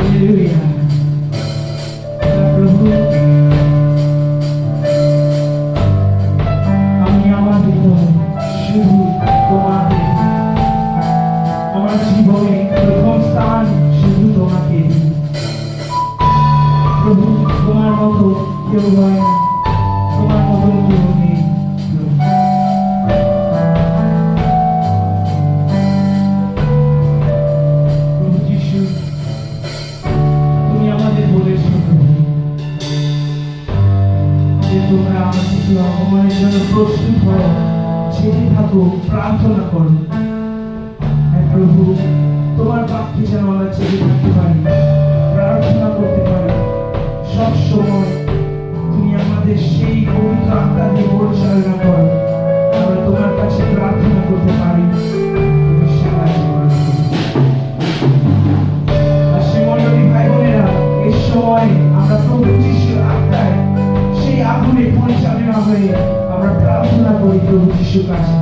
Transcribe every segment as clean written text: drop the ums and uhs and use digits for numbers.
Hallelujah. প্রভু, আমি আমার হৃদয়ে শুধু তোমাকে, আমার জীবনে প্রথম স্থান শুধু তোমাকে দিই। প্রভু, তোমার মতো কেউ হয় না, তোমার মতো কেউ নেই। প্রভু যিশু, তুমি আমাদের বলেছো যে তোমরা আমার কিছু অপমানের জন্য প্রস্তুত হও, ছেড়ে থাকো, প্রার্থনা করো। হ্যাঁ প্রভু, তোমার বাক্যে যেন আমরা ছেড়ে থাকতে পারি, প্রার্থনা করতে পারি। সব সময় তুমি আমাদের সেই পবিত্র আত্মা দিয়ে পরিচালনা করো, আমরা তোমার কাছে প্রার্থনা করতে পারি। তুমি সাহায্য করো। আর সে মণ্ডলী ভাই বোনেরা, এই সময় আমরা প্রভু যিশুর আত্মায় সেই আগুনে পরিচালনা হয়ে আমরা প্রার্থনা করি প্রভু যিশুর কাছে।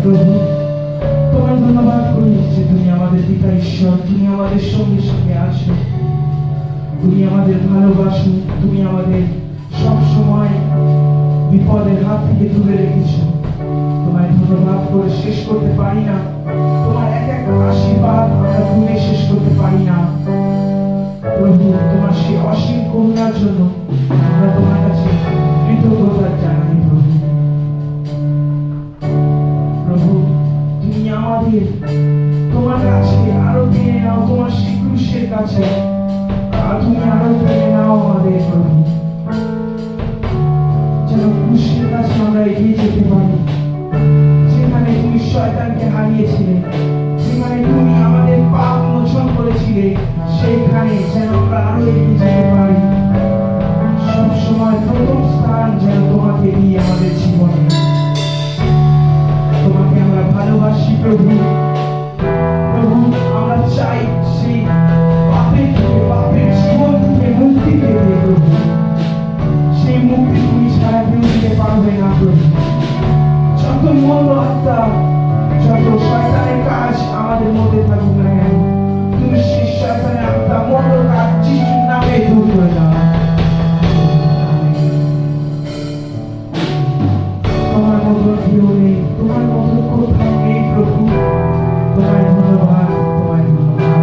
প্রভু, তোমার ধন্যবাদ করি যে তুমি আমাদের পিতা ঈশ্বর, তুমি আমাদের সঙ্গে সঙ্গে আছো, তুমি আমাদের ভালোবাসো, তুমি আমাদের সব সময় বিপদের হাত থেকে তুলে রেখেছো। তোমায় ধন্যবাদ করে শেষ করতে পারি না, তোমার এক এক আশীর্বাদ আমরা তুলে শেষ করতে পারি না। প্রভু, তোমার সেই অসীম করুণার জন্য আমরা তোমার কাছে কৃতজ্ঞতা জানাই। প্রভু, তুমি আমাদের তোমার কাছে আরো টেনে নাও, তোমার সেই ক্রুশের কাছে তুমি আরো টেনে নাও আমাদের। প্রভু, যেন ক্রুশের কাছে আমরা এগিয়ে যেতে পারি, যেখানে তুমি শয়তানকে হারিয়েছিলে, যেখানে তুমি আমাদের পাপ মোচন করেছিলে, সেইখানে যেন আমরা আরো এগিয়ে যেতে পারি। সব সময় প্রথম স্থান যেন তোমাকে দিয়ে আমাদের জীবনে। তোমাকে আমরা ভালোবাসি প্রভু। প্রভু, আমরা চাই সেই পাপের থেকে, পাপের জীবন থেকে মুক্তি পেতে। প্রভু, সেই মুক্তি তুমি ছাড়া কেউ দিতে পারবে না। প্রভু, যত মন্দ আত্মা, যত শয়তানের কাজ আমাদের মধ্যে থাকুক না কেন, তুমি সেই শয়তানের আত্মা, মন্দ কাজ যিশুর নামে দূর করে দাও। তোমার মতো কেউ নেই, তোমার মতো কোথাও নেই প্রভু। তোমায় ধন্যবাদ, তোমায় ধন্যবাদ।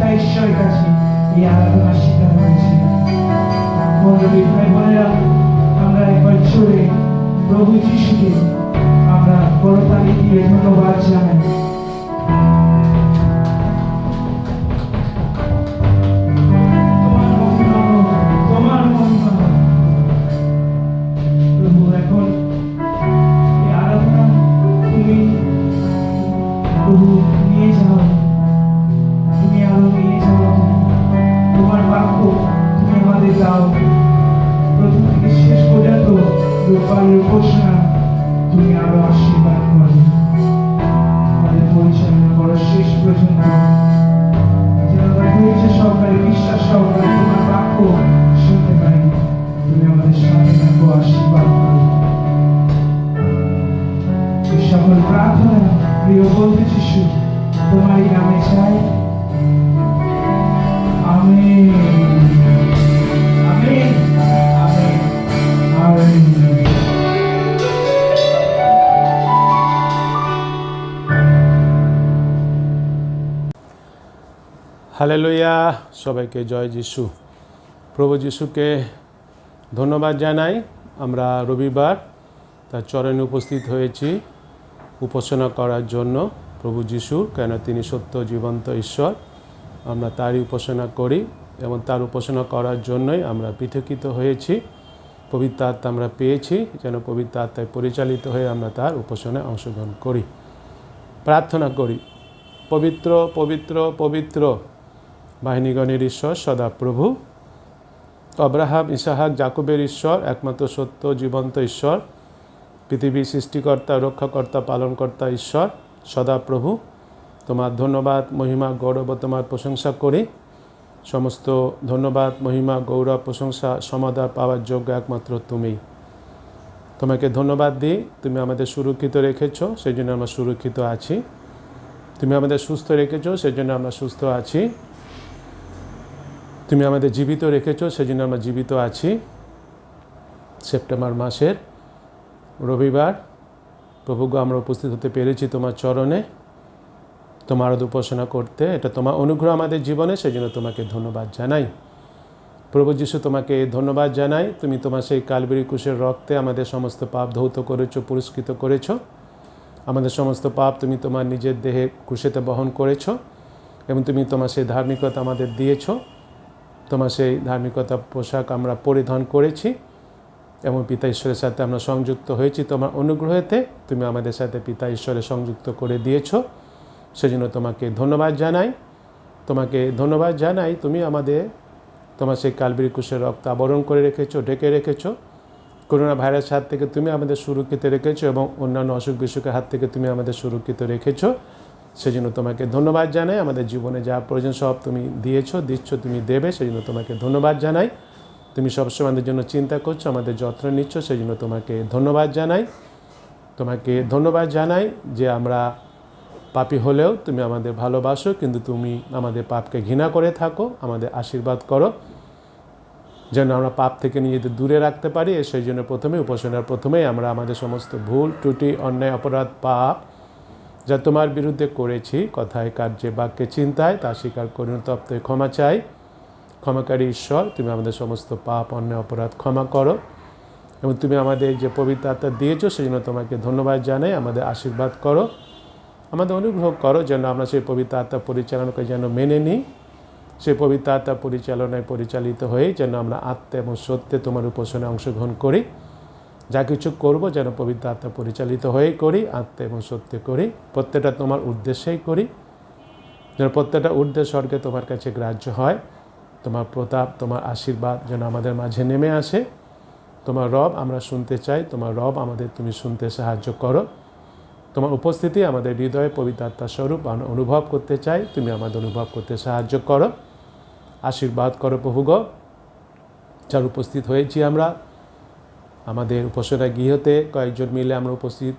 পিতা ঈশ্বরের কাছে এই আরাধনা স্বীকার হয়েছে। মণ্ডলী ভাই বোনেরা, আমরা একবার জোরে প্রভু যিশুকে আমরা করতালি দিয়ে ধন্যবাদ জানাই। তোমার মহিমা প্রভু, এখন এই আরাধনা তুমি প্রভু নিয়ে যাও, তুমি আরো নিয়ে যাও। তোমার বাক্য তুমি আমাদের দাও, প্রথম থেকে শেষ পর্যন্ত রূপালের ঘোষণা তুমি আরো আশীর্বাদ করো। আমাদের পরিচালনা করো শেষ পর্যন্ত, যেন ধৈর্য সহকারে বিশ্বাস সহকারে তোমার বাক্য শুনতে পারি। তুমি আমাদের সাথে থাকো, আশীর্বাদ করো। এই সকল প্রার্থনা প্রিয় বন্ধু যিশু তোমারই নামে চাই, amen, amen, amen, amen. Hallelujah, সবাইকে জয় যিশু। প্রভু যিশুকে ধন্যবাদ জানাই। আমরা রবিবার তার চরণে উপস্থিত হয়েছি উপাসনা করার জন্য প্রভু যিশুর, কেন তিনি সত্য জীবন্ত ঈশ্বর। আমরা তারই উপাসনা করি এবং তার উপাসনা করার জন্যই আমরা পৃথকীত হয়েছি। পবিত্র আত্মা আমরা পেয়েছি, যেন পবিত্র আত্মায় পরিচালিত হয়ে আমরা তার উপাসনায় অংশগ্রহণ করি। প্রার্থনা করি। পবিত্র পবিত্র পবিত্র বাহিনীগণের ঈশ্বর সদাপ্রভু, আব্রাহাম, ইসাহাক, যাকবের ঈশ্বর, একমাত্র সত্য জীবন্ত ঈশ্বর, পৃথিবীর সৃষ্টিকর্তা, রক্ষাকর্তা, পালনকর্তা ঈশ্বর সদাপ্রভু, তোমার ধন্যবাদ, মহিমা, গৌরব, তোমার প্রশংসা করি। সমস্ত ধন্যবাদ, মহিমা, গৌরব, প্রশংসা, সমাদর পাওয়ার যোগ্য একমাত্র তুমি। তোমাকে ধন্যবাদ দিই, তুমি আমাদের সুরক্ষিত রেখেছো, সেই জন্য আমরা সুরক্ষিত আছি। তুমি আমাদের সুস্থ রেখেছো, সেই জন্য আমরা সুস্থ আছি। তুমি আমাদের জীবিত রেখেছো, সেই জন্য আমরা জীবিত আছি। সেপ্টেম্বর মাসের রবিবার প্রভুকে আমরা উপস্থিত হতে পেরেছি তোমার চরণে, তোমার উপাসনা করতে। এটা তোমার অনুগ্রহ আমাদের জীবনে, সেই জন্য তোমাকে ধন্যবাদ জানাই। প্রভু যিশু, তোমাকে ধন্যবাদ জানাই। তুমি তোমার সেই কালবরি ক্রুশের রক্তে আমাদের সমস্ত পাপ ধৌত করেছো, পুরস্কৃত করেছো। আমাদের সমস্ত পাপ তুমি তোমার নিজের দেহে ক্রুশেতে বহন করেছো এবং তুমি তোমার সেই ধার্মিকতা আমাদের দিয়েছো। তোমার সেই ধার্মিকতা পোশাক আমরা পরিধান করেছি এবং পিতা ঈশ্বরের সাথে আমরা সংযুক্ত হয়েছি। তোমার অনুগ্রহেতে তুমি আমাদের সাথে পিতা ঈশ্বরে সংযুক্ত করে দিয়েছো, সেজন্য তোমাকে ধন্যবাদ জানাই। তোমাকে ধন্যবাদ জানাই, তুমি আমাদের তোমার সেই কালবরি ক্রুশের রক্ত আবরণ করে রেখেছো, ঢেকে রেখেছো। করোনা ভাইরাসের হাত থেকে তুমি আমাদের সুরক্ষিত রেখেছো এবং অন্যান্য অসুখ বিসুখের হাত থেকে তুমি আমাদের সুরক্ষিত রেখেছো, সেজন্য তোমাকে ধন্যবাদ জানাই। আমাদের জীবনে যা প্রয়োজন সব তুমি দিয়েছো, দিচ্ছ, তুমি দেবে, সেজন্য তোমাকে ধন্যবাদ জানাই। তুমি সবসময় আমাদের জন্য চিন্তা করছো, আমাদের যত্ন নিচ্ছ, সেই জন্য তোমাকে ধন্যবাদ জানাই। তোমাকে ধন্যবাদ জানাই যে আমরা পাপী হলেও তুমি আমাদের ভালোবাসো, কিন্তু তুমি আমাদের পাপকে ঘৃণা করে থাকো। আমাদের আশীর্বাদ করো যেন আমরা পাপ থেকে নিজেদের দূরে রাখতে পারি। সেই জন্য উপাসনার প্রথমেই আমরা আমাদের সমস্ত ভুল, ত্রুটি, অন্যায়, অপরাধ, পাপ যা তোমার বিরুদ্ধে করেছি, কথায়, কার্যে, বাক্যে, চিন্তায়, তা স্বীকার করি, তপ্তে ক্ষমা চাই। ক্ষমাকারী ঈশ্বর, তুমি আমাদের সমস্ত পাপ, অন্যায়, অপরাধ ক্ষমা করো এবং তুমি আমাদের যে পবিত্র আত্মা দিয়েছো, সেই জন্য তোমাকে ধন্যবাদ জানাই। আমাদের আশীর্বাদ করো, আমাদের অনুগ্রহ করো যেন আমরা সেই পবিত্র আত্মা পরিচালনাকে যেন মেনে নিই। সেই পবিত্র আত্মা পরিচালনায় পরিচালিত হয়ে যেন আমরা আত্মা এবং সত্যে তোমার উপাসনায় অংশগ্রহণ করি। যা কিছু করব যেন পবিত্র আত্মা পরিচালিত হয়েই করি, আত্মা এবং সত্যে করি। প্রত্যেকটা তোমার উদ্দেশ্যেই করি, যেন প্রত্যেকটা উদ্দেশ্য স্বর্গে তোমার কাছে গ্রাহ্য হয়। তোমার প্রতাপ, তোমার আশীর্বাদ যেন আমাদের মাঝে নেমে আসে। তোমার রব আমরা শুনতে চাই, তোমার রব আমাদের তুমি শুনতে সাহায্য করো। তোমার উপস্থিতি আমাদের হৃদয়ে পবিত্র আত্মার স্বরূপ অনুভব করতে চাই, তুমি আমাদের অনুভব করতে সাহায্য করো। আশীর্বাদ করো প্রভুগ, যার উপস্থিত হয়েছি আমরা আমাদের উপাসনা গৃহতে কয়েকজন মিলে আমরা উপস্থিত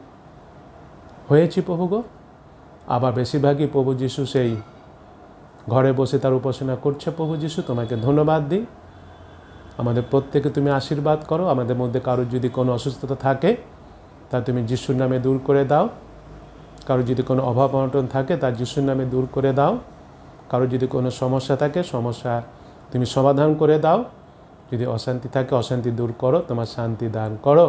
হয়েছি প্রভুগ। আবার বেশিরভাগই প্রভু যিশু সেই ঘরে বসে তার উপাসনা করছে। প্রভু যিশু, তোমাকে ধন্যবাদ দিই। আমাদের প্রত্যেকে তুমি আশীর্বাদ করো। আমাদের মধ্যে কারোর যদি কোনো অসুস্থতা থাকে তা তুমি যিশুর নামে দূর করে দাও। কারোর যদি কোনো অভাব অনটন থাকে তা যিশুর নামে দূর করে দাও। কারো যদি কোনো সমস্যা থাকে সমস্যা তুমি সমাধান করে দাও, যদি অশান্তি থাকে অশান্তি দূর করো, তোমার শান্তি দান করো।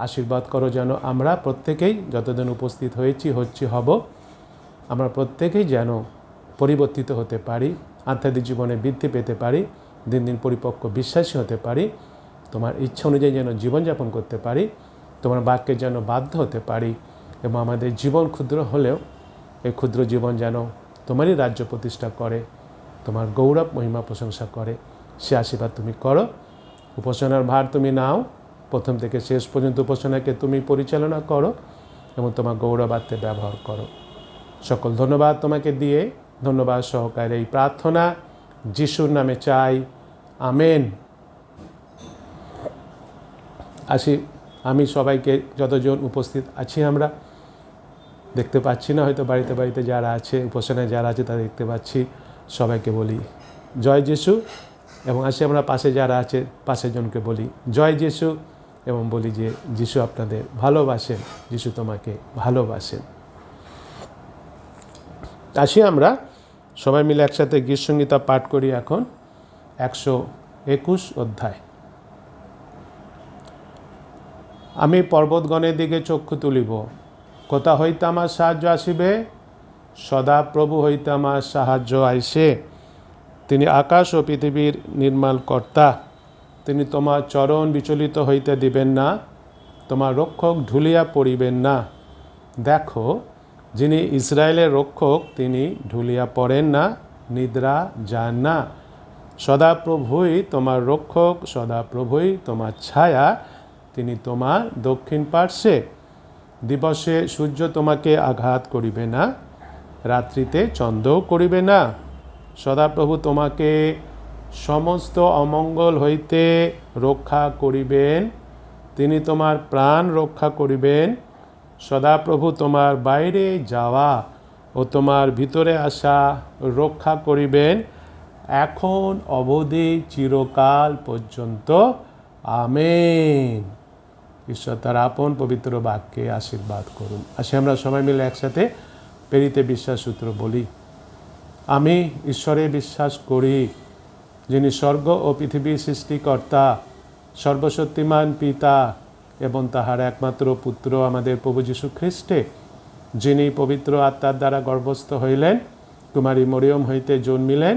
আশীর্বাদ করো যেন আমরা প্রত্যেকেই যতদিন উপস্থিত হচ্ছি হব, আমরা প্রত্যেকেই যেন পরিবর্তিত হতে পারি, আধ্যাত্মিক জীবনে বৃদ্ধি পেতে পারি, দিন দিন পরিপক্ক বিশ্বাসী হতে পারি, তোমার ইচ্ছা অনুযায়ী যেন জীবনযাপন করতে পারি, তোমার বাক্যে যেন বাধ্য হতে পারি, এবং আমাদের জীবন ক্ষুদ্র হলেও এই ক্ষুদ্র জীবন যেন তোমারই রাজ্য প্রতিষ্ঠা করে, তোমার গৌরব মহিমা প্রশংসা করে। সে আশীর্বাদ তুমি করো। উপাসনার ভার তুমি নাও, প্রথম থেকে শেষ পর্যন্ত উপাসনাকে তুমি পরিচালনা করো এবং তোমার গৌরবার্থে ব্যবহার করো। সকল ধন্যবাদ তোমাকে দিয়ে, ধন্যবাদ সহকারে এই প্রার্থনা যিশুর নামে চাই, আমেন। আমি সবাইকে যতজন উপস্থিত আছি আমরা দেখতে পাচ্ছি না, হয়তো বাড়িতে বাড়িতে যারা আছে, উপাসনায় যারা আছে তারা দেখতে পাচ্ছি, সবাইকে বলি জয় যিশু। এবং আমরা পাশে যারা আছে পাশের জনকে বলি জয় যিশু, এবং বলি যে যিশু আপনাদের ভালোবাসেন, যিশু তোমাকে ভালোবাসেন। আমরা সবাই মিলে একসাথে গীত সংহিতা পাঠ করি এখন 121 অধ্যায়। আমি পর্বতগণের দিকে চক্ষু তুলিব, কোথা হইতে আমার সাহায্য আসিবে? সদা প্রভু হইতে আমার সাহায্য আইসে। তিনি আকাশ ও পৃথিবীর নির্মাণ কর্তা। তিনি তোমার চরণ বিচলিত হইতে দিবেন না, তোমার রক্ষক ঢুলিয়া পড়িবেন না। দেখো, যিনি ইসরায়েলের রক্ষক তিনি ঢুলিয়া পড়েন না, নিদ্রা যান না। সদাপ্রভুই তোমার রক্ষক, সদাপ্রভুই তোমার ছায়া, তিনি তোমার দক্ষিণ পার্শ্বে। দিবসে সূর্য তোমাকে আঘাত করিবে না, রাত্রিতে চন্দ্র করিবে না। সদাপ্রভু তোমাকে সমস্ত অমঙ্গল হইতে রক্ষা করিবেন, তিনি তোমার প্রাণ রক্ষা করিবেন। সদাপ্রভু তোমার বাইরে যাওয়া ও তোমার ভিতরে আসা রক্ষা করিবেন, এখন অবধি চিরকাল পর্যন্ত, আমেন। ঈশ্বর তার আপন পবিত্র বাক্যে আশীর্বাদ করুন। আমরা সবাই মিলে একসাথে প্রেরিত বিশ্বাস সূত্র বলি। আমি ঈশ্বরে বিশ্বাস করি, যিনি স্বর্গ ও পৃথিবীর সৃষ্টিকর্তা, সর্বশক্তিমান পিতা এবং তাহার একমাত্র পুত্র আমাদের প্রভু যীশু খ্রিস্টে, যিনি পবিত্র আত্মার দ্বারা গর্ভস্থ হইলেন, কুমারী মরিয়ম হইতে জন্মিলেন,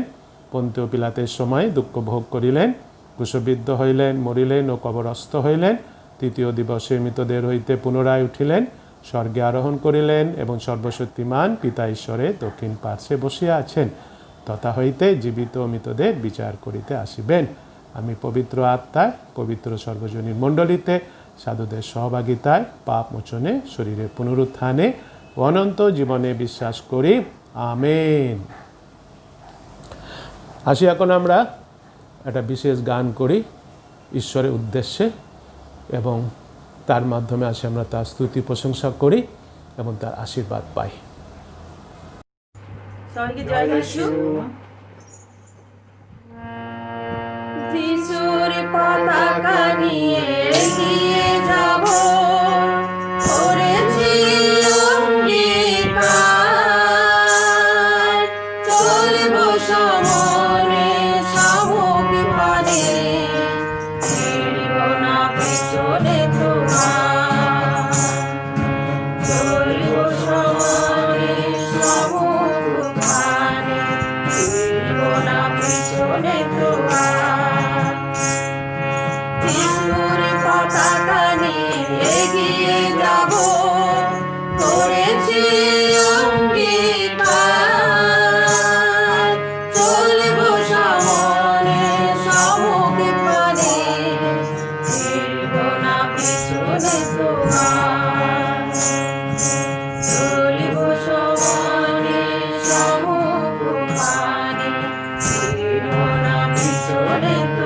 পন্তীয় পিলাতের সময় দুঃখ ভোগ করিলেন, ক্রুশবিদ্ধ হইলেন, মরিলেন ও কবরস্থ হইলেন, তৃতীয় দিবসে মৃতদের হইতে পুনরায় উঠিলেন, স্বর্গে আরোহণ করিলেন এবং সর্বশক্তিমান পিতা ঈশ্বরের দক্ষিণ পার্শ্বে বসিয়া আছেন। তথা হইতে জীবিত ও মৃতদের বিচার করিতে আসিবেন। আমি পবিত্র আত্মায়, পবিত্র সর্বজনীন মণ্ডলীতে, সাধুদের সহভাগিতায়, পাপ মোচনে, শরীরের পুনরুত্থানে ও অনন্ত জীবনে বিশ্বাস করি, আমেন। এখন আমরা একটা বিশেষ গান করি ঈশ্বরের উদ্দেশ্যে, এবং তার মাধ্যমে আমরা তার স্তুতি প্রশংসা করি এবং তার আশীর্বাদ পাই। সবাইকে জয় যিশু। যিশুর পতাকা নিয়ে এগিয়ে যাব, করেছি অঙ্গীকার, চলব সমরে শামুক পানে, ফিরব না পেছনে তোমার। চলব সমরে শামুক পানে, ফিরব না পেছনে তোমার। যিশুর পতাকা নিয়ে এগিয়ে যাব, করেছি অঙ্গীকার, চলব সমরে শামুক পানে, ফিরব না পেছনে তোমার। চলব সমরে শামুক পানে, ফিরব না পেছনে তোমার।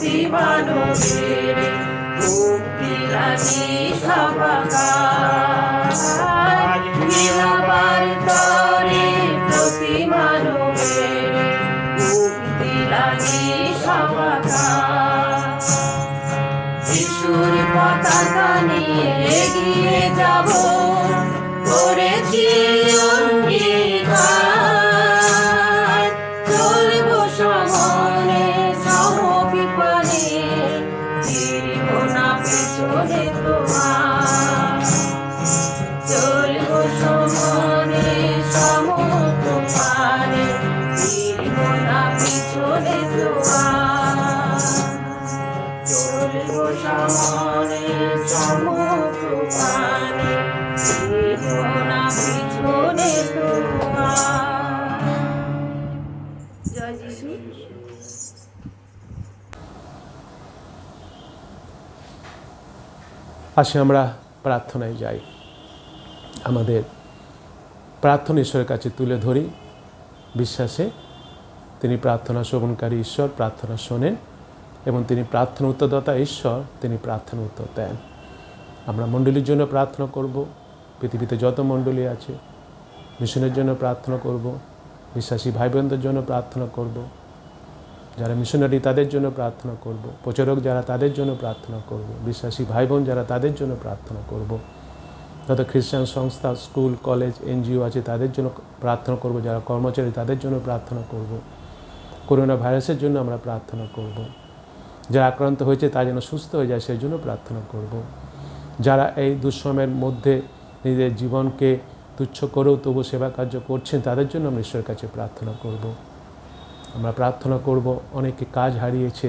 প্রতি মানবের মুক্তি লাগি সবাকার মিলাবার তরে প্রতি মানবের মুক্তি লাগি সবাকার যিশুর পতাকা নিয়ে এগিয়ে যাব করেছি অঙ্গীকার চলব সমরে সমবিপানে ফিরব না পেছনে তোমার চলব সমরে সমবিপানে ফিরব না পেছনে তোমার চলব সমরে সমবিপানে ফিরব না পেছনে তোমার। জয় যিশু। আসে আমরা প্রার্থনায় যাই। আমাদের প্রার্থনা ঈশ্বরের কাছে তুলে ধরি বিশ্বাসে তিনি প্রার্থনা শ্রবণকারী ঈশ্বর, প্রার্থনা শোনেন এবং তিনি প্রার্থনা উত্তরদাতা ঈশ্বর, তিনি প্রার্থনা উত্তর দেন। আমরা মণ্ডলীর জন্য প্রার্থনা করব, পৃথিবীতে যত মণ্ডলী আছে মিশনের জন্য প্রার্থনা করব, বিশ্বাসী ভাই বোনদের জন্য প্রার্থনা করব, যারা মিশনারি তাদের জন্য প্রার্থনা করব, প্রচারক যারা তাদের জন্য প্রার্থনা করব, বিশ্বাসী ভাই বোন যারা তাদের জন্য প্রার্থনা করব, যত খ্রিস্টান সংস্থা, স্কুল, কলেজ, এনজিও আছে তাদের জন্য প্রার্থনা করব, যারা কর্মচারী তাদের জন্য প্রার্থনা করব, করোনা ভাইরাসের জন্য আমরা প্রার্থনা করব, যারা আক্রান্ত হয়েছে তা যেন সুস্থ হয়ে যায় সেই জন্য প্রার্থনা করব, যারা এই দুঃসময়ের মধ্যে নিজেদের জীবনকে তুচ্ছ করেও তবু সেবা কার্য করছেন তাদের জন্য আমরা ঈশ্বরের কাছে প্রার্থনা করব। আমরা প্রার্থনা করব অনেকে কাজ হারিয়েছে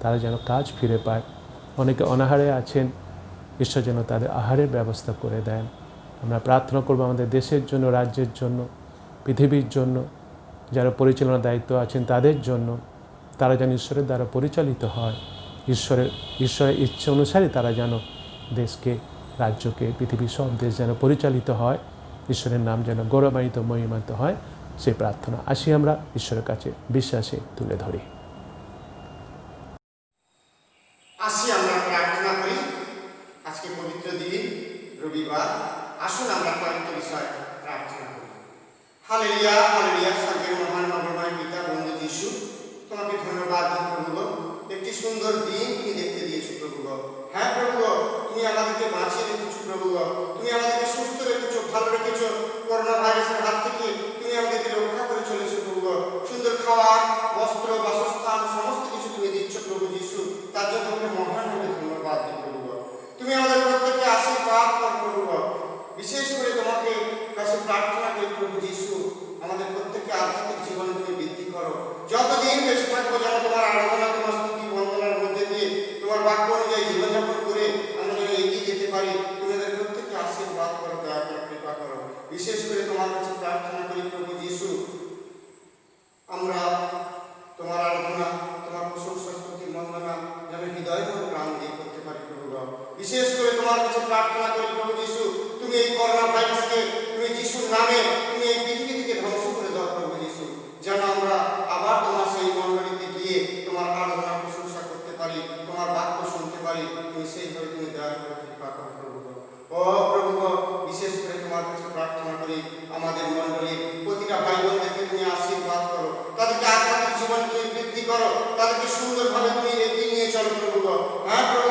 তারা যেন কাজ ফিরে পায়, অনেকে অনাহারে আছেন ঈশ্বর যেন তাদের আহারের ব্যবস্থা করে দেন। আমরা প্রার্থনা করব আমাদের দেশের জন্য, রাজ্যের জন্য, পৃথিবীর জন্য, যারা পরিচালনার দায়িত্ব আছেন তাদের জন্য, তারা যেন ঈশ্বরের দ্বারা পরিচালিত হয়, ঈশ্বরের ইচ্ছা অনুসারে তারা যেন দেশকে, রাজ্যকে, পৃথিবীর সব দেশ যেন পরিচালিত হয়, ঈশ্বরের নাম যেন গৌরবান্বিত মহিমান্বিত হয়, সেই প্রার্থনা আসি আমরা ঈশ্বরের কাছে বিশ্বাসে তুলে ধরি। আসি আমরা প্রার্থনা করি। আজকে পবিত্র দিন, রবিবার। আসুন আমরা কয়েকটা বিষয় প্রার্থনা করি। Hallelujah, hallelujah. স্বর্গের মহান মঙ্গলময় পিতা, বন্ধু যিশু, তোমাকে ধন্যবাদ দিই প্রভু। একটি সুন্দর দিন তুমি দেখতে দিয়েছো প্রভু। হ্যাঁ প্রভু, তুমি আমাদেরকে বাঁচিয়ে রেখেছো প্রভু, তুমি আমাদেরকে সুস্থ রেখেছো, ভালো রেখেছো। করোনা ভাইরাসের হাত থেকে তুমি আমাদেরকে রক্ষা করে চলেছো প্রভু। সুন্দর খাওয়ার, বস্ত্র, বাসস্থান সমস্ত কিছু তুমি দিচ্ছ প্রভু যিশু, তার জন্য তোমাকে মহানভাবে ধন্যবাদ দিই প্রভু। তুমি আমাদের প্রত্যেককে আশীর্বাদ করো প্রভু। বিশেষ করে তোমাকে কাছে প্রার্থনা করি প্রভু যিশু, আমাদের প্রত্যেককে আধ্যাত্মিক জীবনে তুমি বৃদ্ধি করো। যতদিন বেঁচে থাকবো যেন তোমার আরাধনা, তোমার স্তুতি বন্দনার মধ্যে দিয়ে তোমার বাক্য অনুযায়ী জীবনযাপন করে আমরা যেন এগিয়ে যেতে পারি। তুমি আমাদের প্রত্যেককে আশীর্বাদ করো, দয়া করে কৃপা করো। বিশেষ করে তোমার কাছে প্রার্থনা করি প্রভু যিশু, আমরা তোমার আরাধনা, তোমার প্রশংসা, স্তুতি বন্দনা যেন হৃদয় করে প্রাণ দিয়ে করতে পারি প্রভু। বিশেষ করে তোমার কাছে প্রার্থনা করি প্রভু যিশু, তুমি এই করোনা ভাইরাসকে তুমি যিশুর নামে তুমি এই পৃথিবী থেকে ধ্বংস করে দাও প্রভু যিশু, যেন আমরা আবার তোমার সেই মণ্ডলীতে গিয়ে তোমার আরাধনা প্রশংসা করতে পারি, তোমার বাক্য শুনতে পারি। তুমি সেইভাবে তুমি দয়া করে কৃপা করো প্রভু। ও প্রভু, বিশেষ করে তোমার কাছে প্রার্থনা করি আমাদের মণ্ডলীর প্রতিটা ভাই বোনদেরকে তুমি আশীর্বাদ করো, তাদেরকে আধ্যাত্মিক জীবন তুমি বৃদ্ধি করো, তাদেরকে সুন্দরভাবে তুমি এগিয়ে নিয়ে চলো প্রভু। হ্যাঁ প্রভু,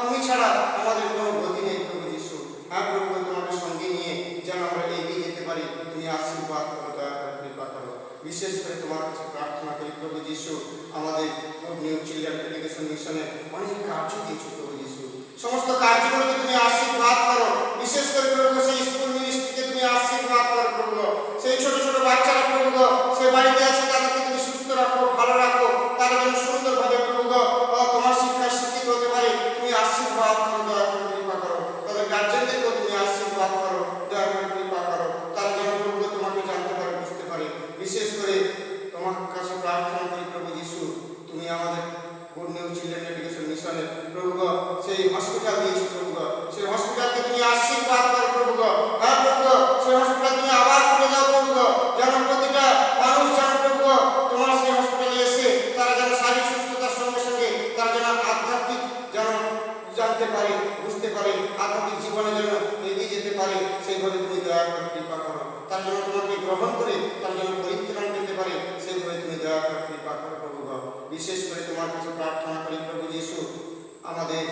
তুমি ছাড়া আমাদের কোনো গতি নেই প্রভু যিশু। হ্যাঁ প্রভু, তোমাকে সঙ্গে নিয়ে যেন আমরা এগিয়ে যেতে পারি, তুমি আশীর্বাদ করো, দয়া করে কৃপা করো। বিশেষ করে তোমার কাছে প্রার্থনা করি প্রভু যিশু, আমাদের নিউ চিলড্রেন এডুকেশন মিশনে অনেক কার্য দিয়েছো প্রভু যিশু, সমস্ত কার্যগুলোকে তুমি আশীর্বাদ করো। বিশেষ করে প্রভু সেই স্কুল মিনিস্ট্রিকে তুমি আশীর্বাদ করো প্রভু। সেই ছোট ছোট বাচ্চারা প্রভু সে বাড়িতে আছে, তাদেরকে তুমি সুস্থ রাখো, ভালো রাখো, তারা যেন সুন্দরভাবে প্রভু তোমার শিক্ষায় শিক্ষিত হতে পারে। তুমি আশীর্বাদ করো, দয়া করে কৃপা করো। তাদের গার্জেনদেরকেও তুমি আশীর্বাদ করো, দয়া করে কৃপা করো। তারা যেন প্রভু তোমাকে জানতে পারে, বুঝতে পারে। বিশেষ করে তোমার কাছে প্রার্থনা করি প্রভু যিশু, তুমি আমাদের গুড নিউ চিলড্রেন এডুকেশন মিশনে প্রভু সেই হসপিটাল দিয়েছো প্রভু, সেই হসপিটালকে তুমি আশীর্বাদ করো প্রভু। হ্যাঁ প্রভু, সেই হসপিটাল তুমি আবার খুলে দাও প্রভু, যেন প্রতিটা মানুষ যেন প্রভু তোমার সেই হসপিটালে এসে তারা যেন শারীরিক সুস্থতার সঙ্গে সঙ্গে শিখতে পারে, বুঝতে পারে, আধ্যাত্মিক জীবনের জন্য এগিয়ে যেতে পারে, সেইভাবে তুমি দয়া করে কৃপা করো। তার জন্য তোমাকে গ্রহণ করে তার জন্য পরিত্রাণ পেতে পারে, সেইভাবে তুমি দয়া করে কৃপা করো প্রভু গো। বিশেষ করে তোমার কাছে প্রার্থনা করি প্রভু যিশু, আমাদের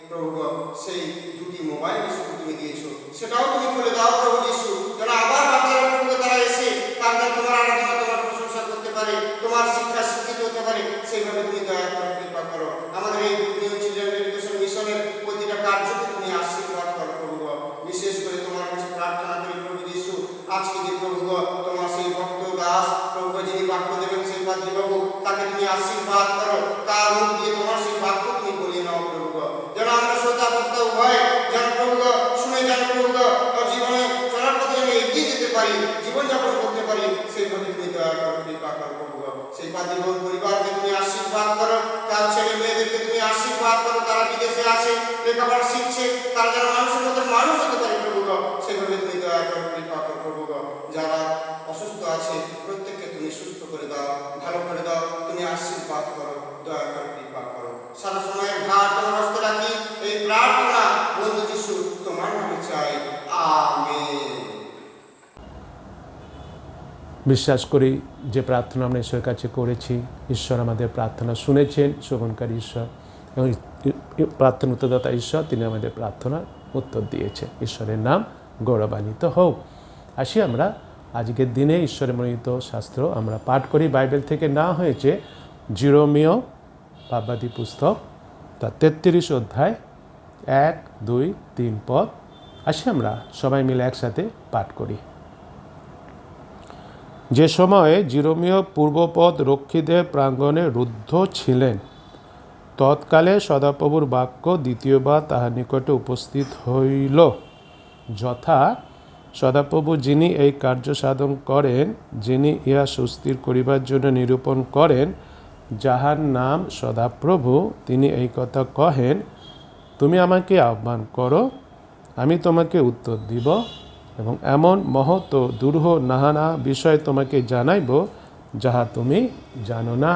প্রভু গো সেই দুটি মোবাইল যিশুকে তুমি দিয়েছো, সেটাও তুমি খুলে দাও প্রভু যিশু, যেন আবার বাচ্চারা প্রভু তারা এসে তার জন্য তোমার আরাধনা, তোমার প্রশংসা করতে পারে, তোমার শিক্ষা শিক্ষিত হতে পারে, সেইভাবে তুমি দয়া করে কৃপা করো। আমাদের এই নিউ চিলড্রেন এডুকেশন মিশনের প্রতিটা কার্যকে তুমি আশীর্বাদ করো প্রভু গো। বিশেষ করে তোমার কাছে প্রার্থনা করি প্রভু যিশু, আজকে যে প্রভু গো তোমার সেই ভক্ত দাস প্রভু যিনি বাক্য দেবেন সেই পাদ্রী বাবু, তাকে তুমি আশীর্বাদ করো, তার মুখ দিয়ে তোমার সেই বাক্য তুমি বলিয়ে নাও প্রভু গো। যেন আমরা শ্রোতা বক্তা উভয় যেন প্রভু গো শুনে যেন প্রভু গো জীবনে চলার পথে যেন এগিয়ে যেতে পারি, জীবনযাপন করতে পারি, সেইভাবে তুমি দয়া করো কৃপা করো প্রভু গো। সেই পাদ্রী বাবুর পরিবারকে তুমি আশীর্বাদ করো, তার ছেলে মেয়েদেরকে তুমি আশীর্বাদ করো, তারা বিদেশে আছে, লেখাপড়া শিখছে, তারা যেন মানুষের মতো মানুষ হতে পারে প্রভু গো, সেভাবে তুমি দয়া করো কৃপা করো প্রভু গো। যারা অসুস্থ আছে প্রত্যেককে তুমি সুস্থ করে দাও, ভালো করে দাও, তুমি আশীর্বাদ করো, দয়া করো কৃপা করো। সারা সময়ের ভার তোমার হস্তে রাখি, এই প্রার্থনা বন্ধু যিশু তোমার নামে চাই, আমেন। বিশ্বাস করি যে প্রার্থনা আমরা ঈশ্বরের কাছে করেছি, ঈশ্বর আমাদের প্রার্থনা শুনেছেন, শ্রবণকারী ঈশ্বর এবং প্রার্থনা উত্তরদাতা ঈশ্বর, তিনি আমাদের প্রার্থনার উত্তর দিয়েছে। ঈশ্বরের নাম গৌরবান্বিত হোক। আসি আমরা আজকের দিনে ঈশ্বরের মনোনীত শাস্ত্র আমরা পাঠ করি। বাইবেল থেকে না হয়েছে জিরোমীয় ভাববাদী পুস্তক, তার 33 অধ্যায় 1, 2, 3 পদ। আসি আমরা সবাই মিলে একসাথে পাঠ করি। যে সময়ে জিরোমীয় পূর্বপদ রক্ষীদের প্রাঙ্গণে রুদ্ধ ছিলেন, তৎকালে সদাপ্রভুর বাক্য দ্বিতীয়বার তাহার নিকটে উপস্থিত হইল, যথা সদাপ্রভু যিনি এই কার্য সাধন করেন, যিনি ইহা সুস্থির করিবার জন্য নিরূপণ করেন, যাহার নাম সদাপ্রভু, তিনি এই কথা কহেন, তুমি আমাকে আহ্বান করো, আমি তোমাকে উত্তর দিব এবং এমন মহৎ দুরূহ নানা বিষয় তোমাকে জানাইব, যাহা তুমি জানো না।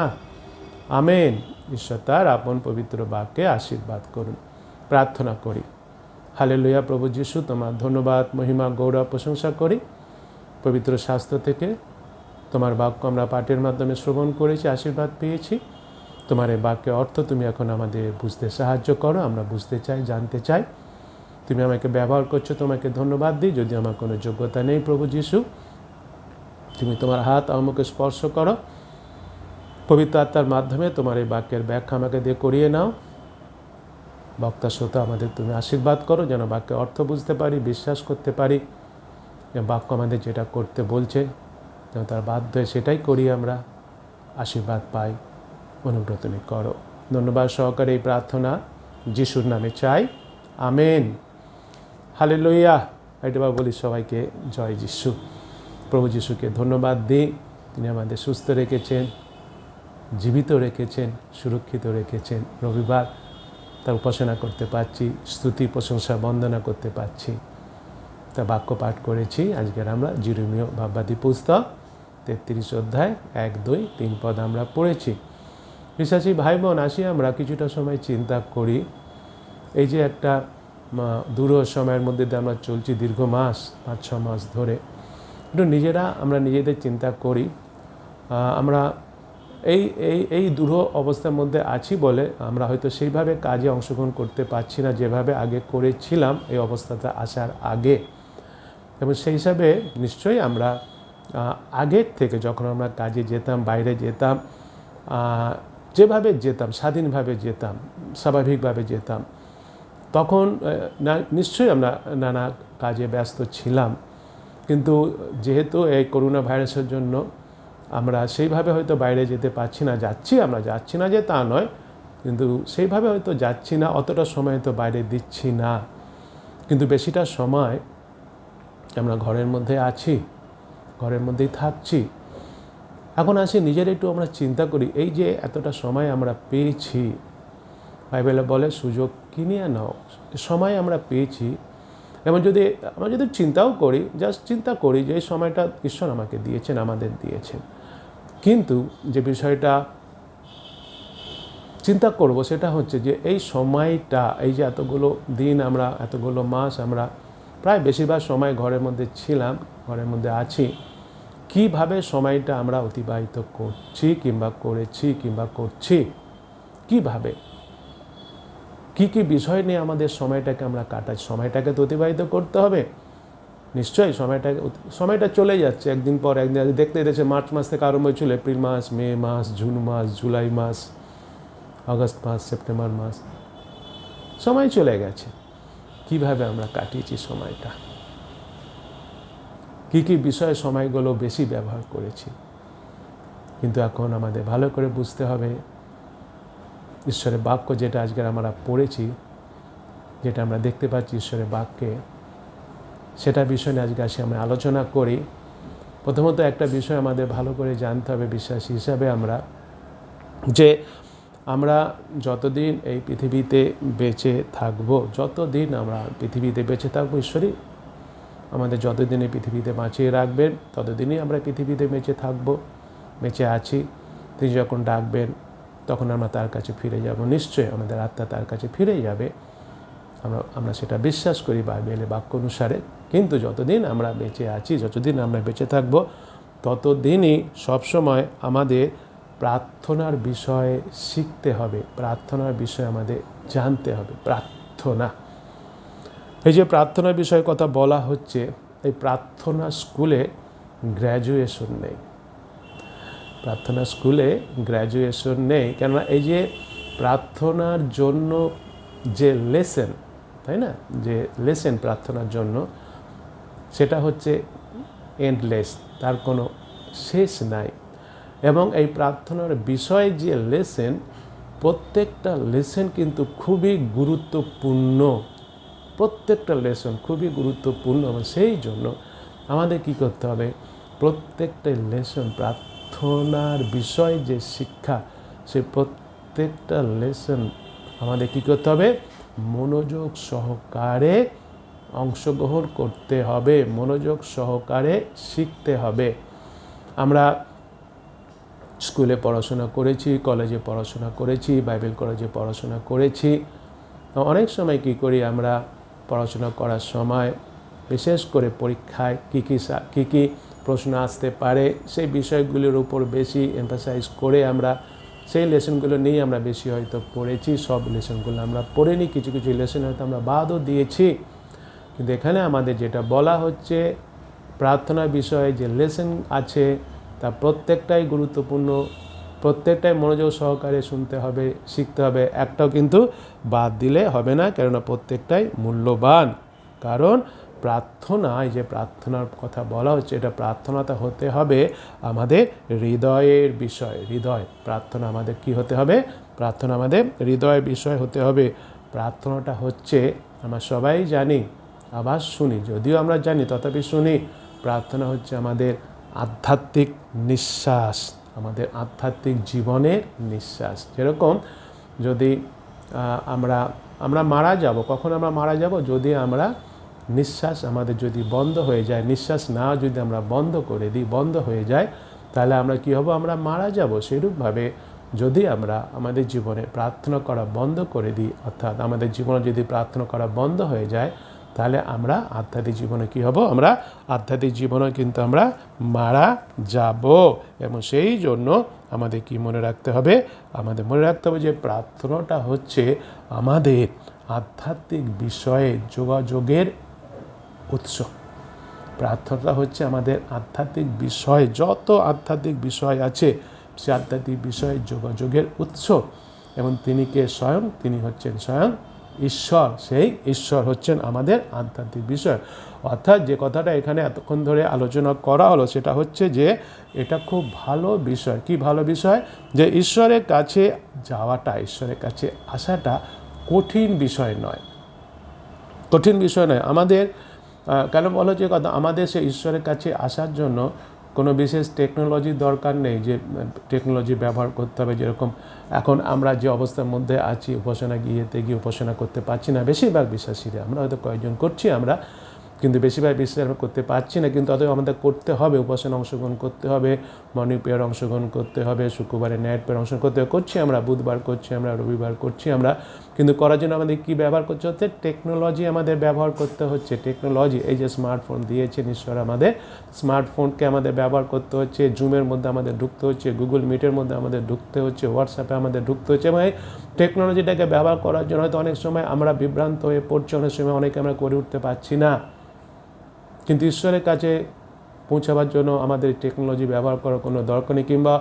আমেন। ঈশ্বর তার আপন পবিত্র বাক্যে আশীর্বাদ করুন। প্রার্থনা করি। হালেলুয়া। প্রভু যিশু, তোমার ধন্যবাদ, মহিমা, গৌরব, প্রশংসা করি। পবিত্র শাস্ত্র থেকে তোমার বাক্য আমরা পাঠের মাধ্যমে শ্রবণ করেছি, আশীর্বাদ পেয়েছি। তোমার এই বাক্যের অর্থ তুমি এখন আমাদের বুঝতে সাহায্য করো। আমরা বুঝতে চাই, জানতে চাই। তুমি আমাকে ব্যবহার করছো, তোমাকে ধন্যবাদ দিই। যদি আমার কোনো যোগ্যতা নেই প্রভু যিশু, তুমি তোমার হাত আমাকে স্পর্শ করো। পবিত্র আত্মার মাধ্যমে তোমার এই বাক্যের ব্যাখ্যা আমাকে দিয়ে করিয়ে নাও। বক্তা শ্রোতা আমাদের তুমি আশীর্বাদ করো, যেন বাক্যের অর্থ বুঝতে পারি, বিশ্বাস করতে পারি। বাক্য আমাদের যেটা করতে বলছে যেন তার বাধ্য হয়ে সেটাই করি, আমরা আশীর্বাদ পাই। অনুগ্রহ তুমি করো। ধন্যবাদ সহকারে এই প্রার্থনা যিশুর নামে চাই, আমেন। হালেলুয়া। এটা বলি সবাইকে জয় যিশু। প্রভু যিশুকে ধন্যবাদ দিই, তিনি আমাদের সুস্থ রেখেছেন, জীবিত রেখেছেন, সুরক্ষিত রেখেছেন। রবিবার তার উপাসনা করতে পারছি, স্তুতি প্রশংসা বন্দনা করতে পারছি। তা বাক্য পাঠ করেছি। আজকের আমরা জিরোমীয় ভাববাদী পুস্তক 33 অধ্যায় 1, 2, 3 পদ আমরা পড়েছি। বিশ্বাসী ভাই বোন, আসি আমরা কিছুটা সময় চিন্তা করি। এই যে একটা দূরহ সময়ের মধ্যে দিয়ে আমরা চলছি, দীর্ঘ মাস, 5-6 মাস ধরে, একটু আমরা নিজেদের চিন্তা করি। আমরা এই দূরহ অবস্থার মধ্যে আছি বলে আমরা হয়তো সেইভাবে কাজে অংশগ্রহণ করতে পারছি না যেভাবে আগে করেছিলাম এই অবস্থাতে আসার আগে। এবং সেই হিসাবে নিশ্চয়ই আমরা আগের থেকে যখন আমরা কাজে যেতাম, বাইরে যেতাম, যেভাবে যেতাম, স্বাধীনভাবে যেতাম, স্বাভাবিকভাবে যেতাম, তখন নিশ্চয়ই আমরা নানা কাজে ব্যস্ত ছিলাম। কিন্তু যেহেতু এই করোনা ভাইরাসের জন্য আমরা সেইভাবে হয়তো বাইরে যেতে পারছি না। আমরা যাচ্ছি না যে তা নয়, কিন্তু সেইভাবে হয়তো যাচ্ছি না, অতটা সময় তো বাইরে দিচ্ছি না। কিন্তু বেশিটা সময় আমরা ঘরের মধ্যে আছি, ঘরের মধ্যেই থাকছি। এখন আসি নিজের একটু আমরা চিন্তা করি, এই যে এতটা সময় আমরা পেয়েছি, বাইবেলে বলে সুযোগ কিনিয়ে নাও, সময় আমরা পেয়েছি। এবং আমরা যদি চিন্তাও করি, জাস্ট চিন্তা করি যে এই সময়টা ঈশ্বর আমাকে দিয়েছেন, আমাদের দিয়েছেন। কিন্তু যে বিষয়টা চিন্তা করব সেটা হচ্ছে যে এই সময়টা, এই যে এতগুলো দিন আমরা, এতগুলো মাস আমরা প্রায় বেশিরভাগ সময় ঘরের মধ্যে ছিলাম, ঘরের মধ্যে আছি, কিভাবে সময়টা আমরা অতিবাহিত করছি কিংবা করেছি কিংবা করছি, কিভাবে, কি কি বিষয় নিয়ে আমাদের সময়টাকে আমরা কাটাচ্ছি। সময়টাকে তো অতিবাহিত করতে হবে নিশ্চয়ই, সময়টা চলে যাচ্ছে একদিন পর একদিন। দেখতে দেখছে মার্চ মাস থেকে আরম্ভ হয়েছিল, এপ্রিল মাস, মে মাস, জুন মাস, জুলাই মাস, আগস্ট মাস, সেপ্টেম্বর মাস, সময় চলে গেছে। কিভাবে আমরা কাটিয়েছি সময়টা, কি কি বিষয়ে সময়গুলো বেশি ব্যবহার করেছি। কিন্তু এখন আমাদের ভালো করে বুঝতে হবে, ঈশ্বরের বাক্য যেটা আজকে আমরা পড়েছি, যেটা আমরা দেখতে পাচ্ছি ঈশ্বরের বাক্যে, সেটা বিষয় নিয়ে আজকে আসি আমরা আলোচনা করি। প্রথমত একটা বিষয় আমাদের ভালো করে জানতে হবে বিশ্বাসী হিসাবে আমরা, যে আমরা যতদিন এই পৃথিবীতে বেঁচে থাকব, যতদিন আমরা পৃথিবীতে বেঁচে থাকবো, ঈশ্বরই আমাদের যতদিন এই পৃথিবীতে বাঁচিয়ে রাখবেন ততদিনই আমরা পৃথিবীতে বেঁচে থাকব, বেঁচে আছি। তিনি যখন ডাকবেন তখন আমরা তার কাছে ফিরে যাব, নিশ্চয়ই আমাদের আত্মা তার কাছে ফিরে যাবে, আমরা সেটা বিশ্বাস করি বাইবেলের বাক্য অনুসারে। কিন্তু যতদিন আমরা বেঁচে আছি, যতদিন আমরা বেঁচে থাকব, ততদিনই সবসময় আমাদের প্রার্থনার বিষয়ে শিখতে হবে, প্রার্থনার বিষয়ে আমাদের জানতে হবে। প্রার্থনা, এই যে প্রার্থনার বিষয়ে কথা বলা হচ্ছে, এই প্রার্থনা স্কুলে গ্র্যাজুয়েশন নেই, প্রার্থনা স্কুলে গ্র্যাজুয়েশন নেই। কেননা এই যে প্রার্থনার জন্য যে লেসেন, তাই না, যে লেসেন প্রার্থনার জন্য, সেটা হচ্ছে এন্ডলেস, তার কোনো শেষ নাই। এবং এই প্রার্থনার বিষয়ে যে লেসেন, প্রত্যেকটা লেসেন কিন্তু খুবই গুরুত্বপূর্ণ, প্রত্যেকটা লেসন খুবই গুরুত্বপূর্ণ। এবং সেই জন্য আমাদের কি করতে হবে, প্রত্যেকটা লেসন, প্রার্থনার বিষয় যে শিক্ষা, সে প্রত্যেকটা লেসন আমাদের কি করতে হবে, মনোযোগ সহকারে অংশগ্রহণ করতে হবে, মনোযোগ সহকারে শিখতে হবে। আমরা স্কুলে পড়াশোনা করেছি, কলেজে পড়াশোনা করেছি, বাইবেল কলেজে পড়াশোনা করেছি। অনেক সময় কি করি আমরা, পড়াশোনা করার সময় বিশেষ করে পরীক্ষায় কী কী প্রশ্ন আসতে পারে সেই বিষয়গুলির উপর বেশি এমফাসাইজ করে আমরা সেই লেসনগুলো নিয়ে আমরা বেশি হয়তো পড়েছি। সব লেসনগুলো আমরা পড়িনি, কিছু কিছু লেসন হয়তো আমরা বাদও দিয়েছি। কিন্তু এখানে আমাদের যেটা বলা হচ্ছে, প্রার্থনার বিষয়ে যে লেসন আছে তা প্রত্যেকটাই গুরুত্বপূর্ণ, প্রত্যেকটাই মনোযোগ সহকারে শুনতে হবে, শিখতে হবে, একটাও কিন্তু বাদ দিলে হবে না, কেননা প্রত্যেকটাই মূল্যবান। কারণ প্রার্থনায় যে প্রার্থনার কথা বলা হচ্ছে, এটা প্রার্থনাটা হতে হবে আমাদের হৃদয়ের বিষয়। হৃদয়, প্রার্থনা আমাদের কি হতে হবে, প্রার্থনা আমাদের হৃদয়ের বিষয় হতে হবে। প্রার্থনাটা হচ্ছে, আমরা সবাই জানি, আবার শুনি, যদিও আমরা জানি তথাপি শুনি, প্রার্থনা হচ্ছে আমাদের আধ্যাত্মিক নিঃশ্বাস, আমাদের আধ্যাত্মিক জীবনের নিঃশ্বাস। যেরকম যদি আমরা মারা যাব, কখন আমরা মারা যাব, যদি আমরা নিঃশ্বাস আমাদের যদি বন্ধ হয়ে যায়, নিঃশ্বাস না যদি আমরা বন্ধ করে দিই, বন্ধ হয়ে যায়, তাহলে আমরা কি হব, আমরা মারা যাব। সেরূপভাবে যদি আমরা আমাদের জীবনে প্রার্থনা করা বন্ধ করে দিই, অর্থাৎ আমাদের জীবনে যদি প্রার্থনা করা বন্ধ হয়ে যায়, তাহলে আমরা আধ্যাত্মিক জীবনে কি হব, আমরা আধ্যাত্মিক জীবনে কিন্তু আমরা মারা যাব। এবং সেই জন্য আমাদের কি মনে রাখতে হবে, আমাদের মনে রাখতে হবে যে প্রার্থনাটা হচ্ছে আমাদের আধ্যাত্মিক বিষয়ে যোগাযোগের উৎস। প্রার্থনাটা হচ্ছে আমাদের আধ্যাত্মিক বিষয়, যত আধ্যাত্মিক বিষয় আছে সে আধ্যাত্মিক বিষয়ে যোগাযোগের উৎস। এবং তিনি কে, স্বয়ং তিনি হচ্ছেন স্বয়ং ঈশ্বর, সেই ঈশ্বর হচ্ছেন আমাদের আধ্যাত্মিক বিষয়। অর্থাৎ যে কথাটা এখানে এতক্ষণ ধরে আলোচনা করা হলো, সেটা হচ্ছে যে এটা খুব ভালো বিষয়। কি ভালো বিষয়, যে ঈশ্বরের কাছে যাওয়াটা, ঈশ্বরের কাছে আসাটা কঠিন বিষয় নয়, কঠিন বিষয় নয়। আমাদের কেন বলো যে কথা, আমাদের সে ঈশ্বরের কাছে আসার জন্য কোনো বিশেষ টেকনোলজির দরকার নেই, যে টেকনোলজি ব্যবহার করতে হবে। যেরকম এখন আমরা যে অবস্থার মধ্যে আছি, উপাসনা গিয়ে উপাসনা করতে পারছি না বেশিরভাগ বিশ্বাসীরা, আমরা হয়তো কয়েকজন করছি আমরা, কিন্তু বেশিরভাগ বিশ্বাস আমরা করতে পারছি না, কিন্তু অতএব আমাদের করতে হবে, উপাসনা অংশগ্রহণ করতে হবে, মর্নিং প্রেয়ার অংশগ্রহণ করতে হবে, শুক্রবারে নাইট প্রেয়ার অংশগ্রহণ করতে হবে, করছি আমরা, বুধবার করছি আমরা, রবিবার করছি আমরা, কিন্তু করার জন্য আমাদের কী ব্যবহার করতে হচ্ছে? টেকনোলজি আমাদের ব্যবহার করতে হচ্ছে। টেকনোলজি, এই যে স্মার্টফোন দিয়েছেন ঈশ্বর আমাদের, স্মার্টফোনকে আমাদের ব্যবহার করতে হচ্ছে, জুমের মধ্যে আমাদের ঢুকতে হচ্ছে, গুগল মিটের মধ্যে আমাদের ঢুকতে হচ্ছে, হোয়াটসঅ্যাপে আমাদের ঢুকতে হচ্ছে, এবং এই টেকনোলজিটাকে ব্যবহার করার জন্য হয়তো অনেক সময় আমরা বিভ্রান্ত হয়ে পড়ছি, অনেক সময় অনেকে আমরা করে উঠতে পারছি না, কিন্তু ঈশ্বরের কাছে পৌঁছাবার জন্য আমাদের টেকনোলজি ব্যবহার করার কোনো দরকার নেই। কিংবা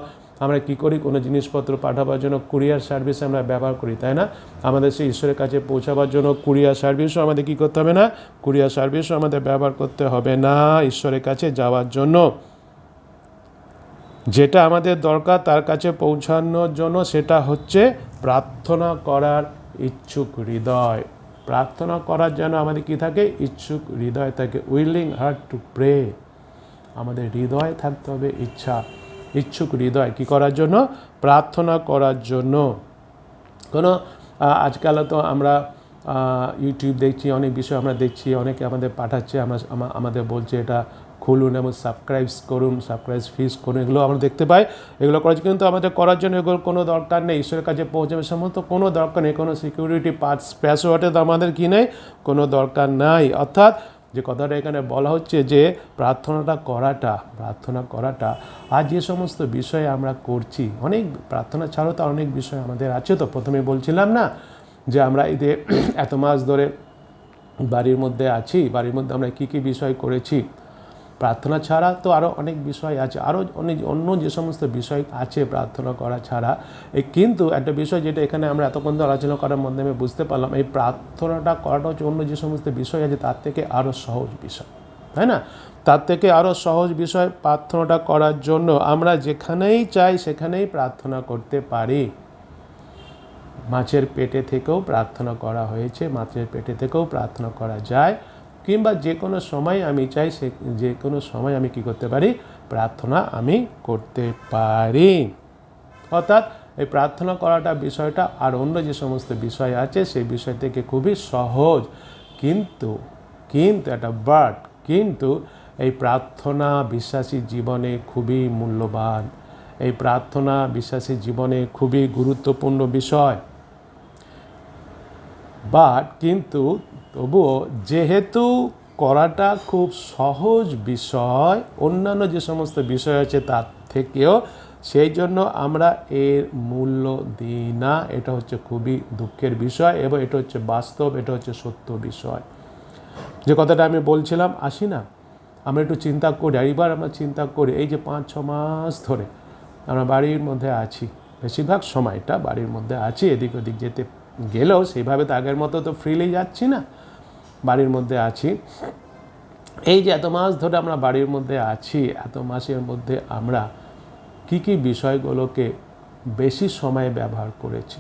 আমরা কী করি, কোনো জিনিসপত্র পাঠাবার জন্য কুরিয়ার সার্ভিস আমরা ব্যবহার করি, তাই না? আমাদের সেই ঈশ্বরের কাছে পৌঁছাবার জন্য কুরিয়ার সার্ভিসও আমাদের কী করতে হবে না? কুরিয়ার সার্ভিসও আমাদের ব্যবহার করতে হবে না ঈশ্বরের কাছে যাওয়ার জন্য। যেটা আমাদের দরকার তার কাছে পৌঁছানোর জন্য, সেটা হচ্ছে প্রার্থনা করার ইচ্ছুক হৃদয়। প্রার্থনা করার জন্য আমাদের কি থাকে? ইচ্ছুক হৃদয় থাকে, উইলিং হার্ট টু প্রে। আমাদের হৃদয়ে থাকতে হবে ইচ্ছা, ইচ্ছুক হৃদয় কী করার জন্য? প্রার্থনা করার জন্য। কোনো আজকাল তো আমরা ইউটিউব দেখছি, অনেক বিষয় আমরা দেখছি, অনেকে আমাদের পাঠাচ্ছে, আমাদের বলছে এটা খুলুন এবং সাবস্ক্রাইব ফিস করুন, এগুলো আমরা দেখতে পাই, এগুলো করার জন্য, কিন্তু আমাদের করার জন্য এগুলোর কোনো দরকার নেই। ঈশ্বরের কাছে পৌঁছাবে সমস্ত কোনো দরকার নেই, কোনো সিকিউরিটি পাসওয়ার্ডের তো আমাদের কি নেই, কোনো দরকার নাই। অর্থাৎ যে কথাটা এখানে বলা হচ্ছে যে প্রার্থনা করাটা আর যে সমস্ত বিষয়ে আমরা করছি, অনেক প্রার্থনা ছাড়াও তো অনেক বিষয় আমাদের আছে। তো প্রথমে বলছিলাম না যে আমরা এই যে এত মাস ধরে বাড়ির মধ্যে আছি, বাড়ির মধ্যে আমরা কী কী বিষয় করেছি। প্রার্থনা ছাড়া তো আরও অনেক বিষয় আছে, আরও অন্য যে সমস্ত বিষয় আছে প্রার্থনা করা ছাড়া। কিন্তু একটা বিষয় যেটা এখানে আমরা এতক্ষণ আলোচনা করার মাধ্যমে বুঝতে পারলাম, এই প্রার্থনাটা করাটা হচ্ছে অন্য যে সমস্ত বিষয় আছে তার থেকে আরও সহজ বিষয়, তাই না? তার থেকে আরও সহজ বিষয় প্রার্থনাটা করার জন্য আমরা যেখানেই চাই সেখানেই প্রার্থনা করতে পারি। মাছের পেটে থেকেও প্রার্থনা করা হয়েছে, মাছের পেটে থেকেও প্রার্থনা করা যায়, কিংবা যে কোনো সময় আমি চাই যে কোনো সময় আমি কি করতে পারি? প্রার্থনা আমি করতে পারি। অর্থাৎ এই প্রার্থনা করাটা বিষয়টা আর অন্য যে সমস্ত বিষয় আছে সেই বিষয় থেকে খুবই সহজ, কিন্তু একটা কিন্তু এই প্রার্থনা বিশ্বাসী জীবনে খুবই মূল্যবান, এই প্রার্থনা বিশ্বাসী জীবনে খুবই গুরুত্বপূর্ণ বিষয়। কিন্তু তবুও যেহেতু করাটা খুব সহজ বিষয় অন্যান্য যে সমস্ত বিষয় আছে তার থেকেও, সেই জন্য আমরা এর মূল্য দিই না। এটা হচ্ছে খুবই দুঃখের বিষয় এবং এটা হচ্ছে বাস্তব, এটা হচ্ছে সত্য বিষয়। যে কথাটা আমি বলছিলাম, আসি না আমরা একটু চিন্তা করি, এইবার আমরা চিন্তা করি এই যে 5-6 মাস ধরে আমরা বাড়ির মধ্যে আছি, বেশিরভাগ সময়টা বাড়ির মধ্যে আছি, এদিক ওদিক যেতে গেলেও সেইভাবে তো আগের মতো তো ফ্রিলি যাচ্ছি না, বাড়ির মধ্যে আছি। এই যে এত মাস ধরে আমরা বাড়ির মধ্যে আছি, এত মাসের মধ্যে আমরা কি কি বিষয়গুলোকে বেশি সময় ব্যবহার করেছি?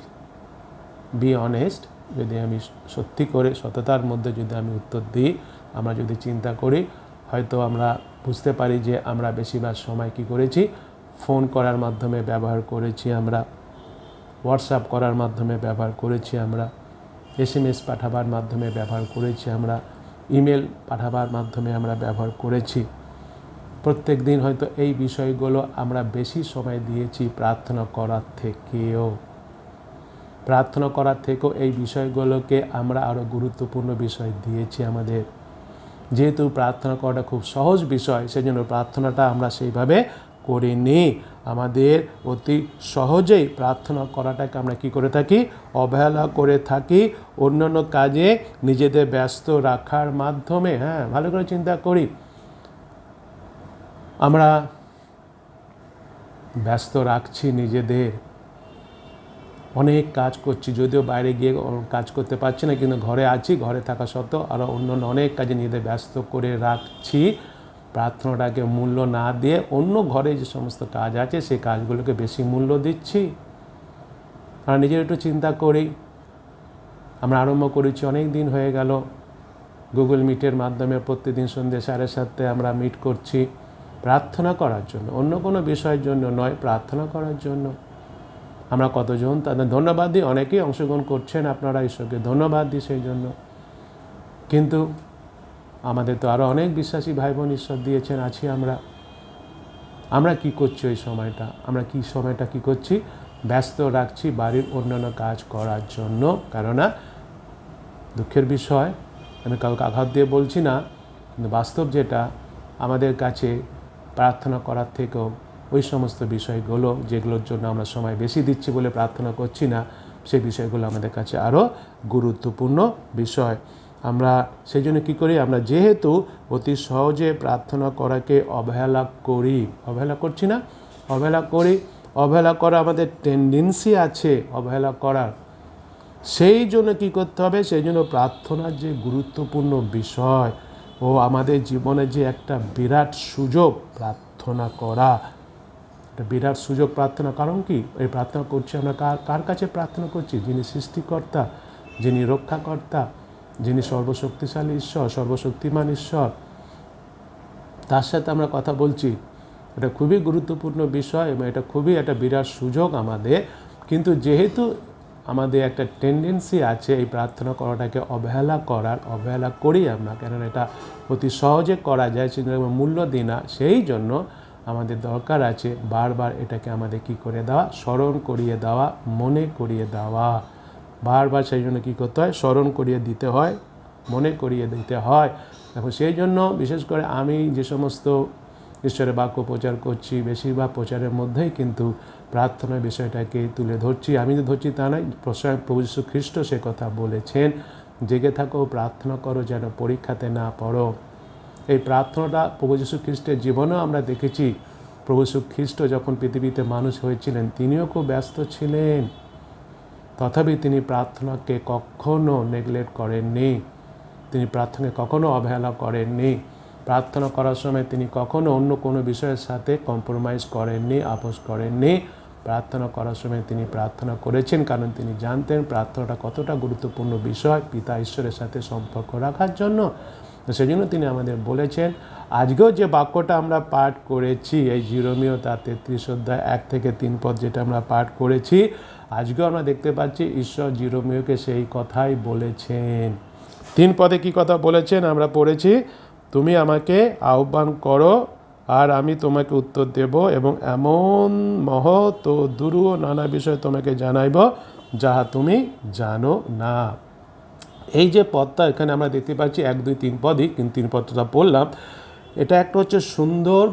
বি অনেস্ট, যদি আমি সত্যি করে সততার মধ্যে যদি আমি উত্তর দিই, আমরা যদি চিন্তা করি, হয়তো আমরা বুঝতে পারি যে আমরা বেশিরভাগ সময় কি করেছি? ফোন করার মাধ্যমে ব্যবহার করেছি, আমরা হোয়াটসঅ্যাপ করার মাধ্যমে ব্যবহার করেছি, আমরা SMS পাঠাবার মাধ্যমে ব্যবহার করেছি, আমরা ইমেল পাঠাবার মাধ্যমে আমরা ব্যবহার করেছি। প্রত্যেক দিন হয়তো এই বিষয়গুলো আমরা বেশি সময় দিয়েছি প্রার্থনা করার থেকেও এই বিষয়গুলোকে আমরা আরও গুরুত্বপূর্ণ বিষয় দিয়েছি আমাদের। যেহেতু প্রার্থনা করাটা খুব সহজ বিষয়, সেজন্য প্রার্থনাটা আমরা সেইভাবে করিনি। আমাদের অতি সহজেই প্রার্থনা করাটাকে আমরা কি করে থাকি? অবহেলা করে থাকি অন্যান্য কাজে নিজেদের ব্যস্ত রাখার মাধ্যমে। হ্যাঁ, ভালো করে চিন্তা করি, আমরা ব্যস্ত রাখছি নিজেদের, অনেক কাজ করছি, যদিও বাইরে গিয়ে কাজ করতে পারছি না, কিন্তু ঘরে আছি, ঘরে থাকা সত্ত্বেও আরও অন্যান্য অনেক কাজে নিজেদের ব্যস্ত করে রাখছি। প্রার্থনাটাকে মূল্য না দিয়ে অন্য ঘরে যে সমস্ত কাজ আছে সেই কাজগুলোকে বেশি মূল্য দিচ্ছি। আমরা নিজের একটু চিন্তা করি, আমরা আরম্ভ করেছি অনেক দিন হয়ে গেল গুগল মিটের মাধ্যমে প্রতিদিন সন্ধ্যে 7:30 আমরা মিট করছি প্রার্থনা করার জন্য, অন্য কোনো বিষয়ের জন্য নয়, প্রার্থনা করার জন্য। আমরা কতজন তাদের ধন্যবাদ দিই, অনেকেই অংশগ্রহণ করছেন, আপনারা ঈশ্বরকে ধন্যবাদ দিই সেই জন্য। কিন্তু আমাদের তো আরও অনেক বিশ্বাসী ভাই বোন ঈশ্বর দিয়েছেন, আছি আমরা কি করছি ওই সময়টা, আমরা কি সময়টা কি করছি, ব্যস্ত রাখছি বাড়ির অন্যান্য কাজ করার জন্য। কেননা দুঃখের বিষয়, আমি কাউকে আঘাত দিয়ে বলছি না, কিন্তু বাস্তব যেটা, আমাদের কাছে প্রার্থনা করার থেকেও ওই সমস্ত বিষয়গুলো যেগুলোর জন্য আমরা সময় বেশি দিচ্ছি বলে প্রার্থনা করছি না, সেই বিষয়গুলো আমাদের কাছে আরও গুরুত্বপূর্ণ বিষয়। আমরা সেই জন্য কী করি, আমরা যেহেতু অতি সহজে প্রার্থনা করাকে অবহেলা করছি না, অবহেলা করা আমাদের টেন্ডেন্সি আছে অবহেলা করার। সেই জন্য কী করতে হবে, সেই জন্য প্রার্থনার যে গুরুত্বপূর্ণ বিষয় ও আমাদের জীবনে যে একটা বিরাট সুযোগ প্রার্থনা করা, একটা বিরাট সুযোগ প্রার্থনা। কারণ কি, এই প্রার্থনা করছি আমরা কার কাছে প্রার্থনা করছি? যিনি সৃষ্টিকর্তা, যিনি রক্ষাকর্তা, যিনি সর্বশক্তিশালী ঈশ্বর, সর্বশক্তিমান ঈশ্বর, তার সাথে আমরা কথা বলছি। এটা খুবই গুরুত্বপূর্ণ বিষয় এবং এটা খুবই একটা বিরাট সুযোগ আমাদের। কিন্তু যেহেতু আমাদের একটা টেন্ডেন্সি আছে এই প্রার্থনা করাটাকে অবহেলা করি আমরা, কেননা এটা অতি সহজে করা যায়, সেজন্য মূল্য দিই না। সেই জন্য আমাদের দরকার আছে বারবার এটাকে আমাদের কি করে দেওয়া, স্মরণ করিয়ে দেওয়া, মনে করিয়ে দেওয়া। বারবার সেই জন্য কী করতে হয়, স্মরণ করিয়ে দিতে হয়, মনে করিয়ে দিতে হয়। এখন সেই জন্য বিশেষ করে আমি যে সমস্ত ঈশ্বরের বাক্য প্রচার করছি, বেশিরভাগ প্রচারের মধ্যেই কিন্তু প্রার্থনার বিষয়টাকে তুলে ধরছি। আমি যে ধরছি তা নয়, প্রভু যীশু খ্রিস্ট সে কথা বলেছেন, জেগে থাকো, প্রার্থনা করো, যেন পরীক্ষাতে না পড়ো। এই প্রার্থনাটা প্রভু যীশু খ্রিস্টের জীবনেও আমরা দেখেছি। প্রভু যীশু খ্রিস্ট যখন পৃথিবীতে মানুষ হয়েছিলেন, তিনিও খুব ব্যস্ত ছিলেন, তথাপি তিনি প্রার্থনাকে কখনো নেগলেক্ট করেননি, তিনি প্রার্থনাকে কখনো অবহেলা করেননি। প্রার্থনা করার সময় তিনি কখনো অন্য কোনো বিষয়ের সাথে কম্প্রোমাইজ করেননি, আপোষ করেননি। প্রার্থনা করার সময় তিনি প্রার্থনা করেছেন, কারণ তিনি জানতেন প্রার্থনাটা কতটা গুরুত্বপূর্ণ বিষয় পিতা ঈশ্বরের সাথে সম্পর্ক রাখার জন্য। সেই জন্য তিনি আমাদের বলেছেন। আজকেও যে বাক্যটা আমরা পাঠ করেছি, এই জিরোমীয় তার 33 অধ্যায় 1 থেকে 3 পদ যেটা আমরা পাঠ করেছি, আজকেও আমরা দেখতে পাচ্ছি ঈশ্বর জিরোমীয়কে সেই কথাই বলেছেন। 3 পদে কী কথা বলেছেন আমরা পড়েছি, তুমি আমাকে আহ্বান করো আর আমি তোমাকে উত্তর দেব এবং এমন মহৎ ও দুরূহ নানা বিষয় তোমাকে জানাইব যাহা তুমি জানো না। এই যে পদটা এখানে আমরা দেখতে পাচ্ছি 1, 2, 3 পদই, কিন্তু 3 পদটা পড়লাম। এটা একটা হচ্ছে সুন্দর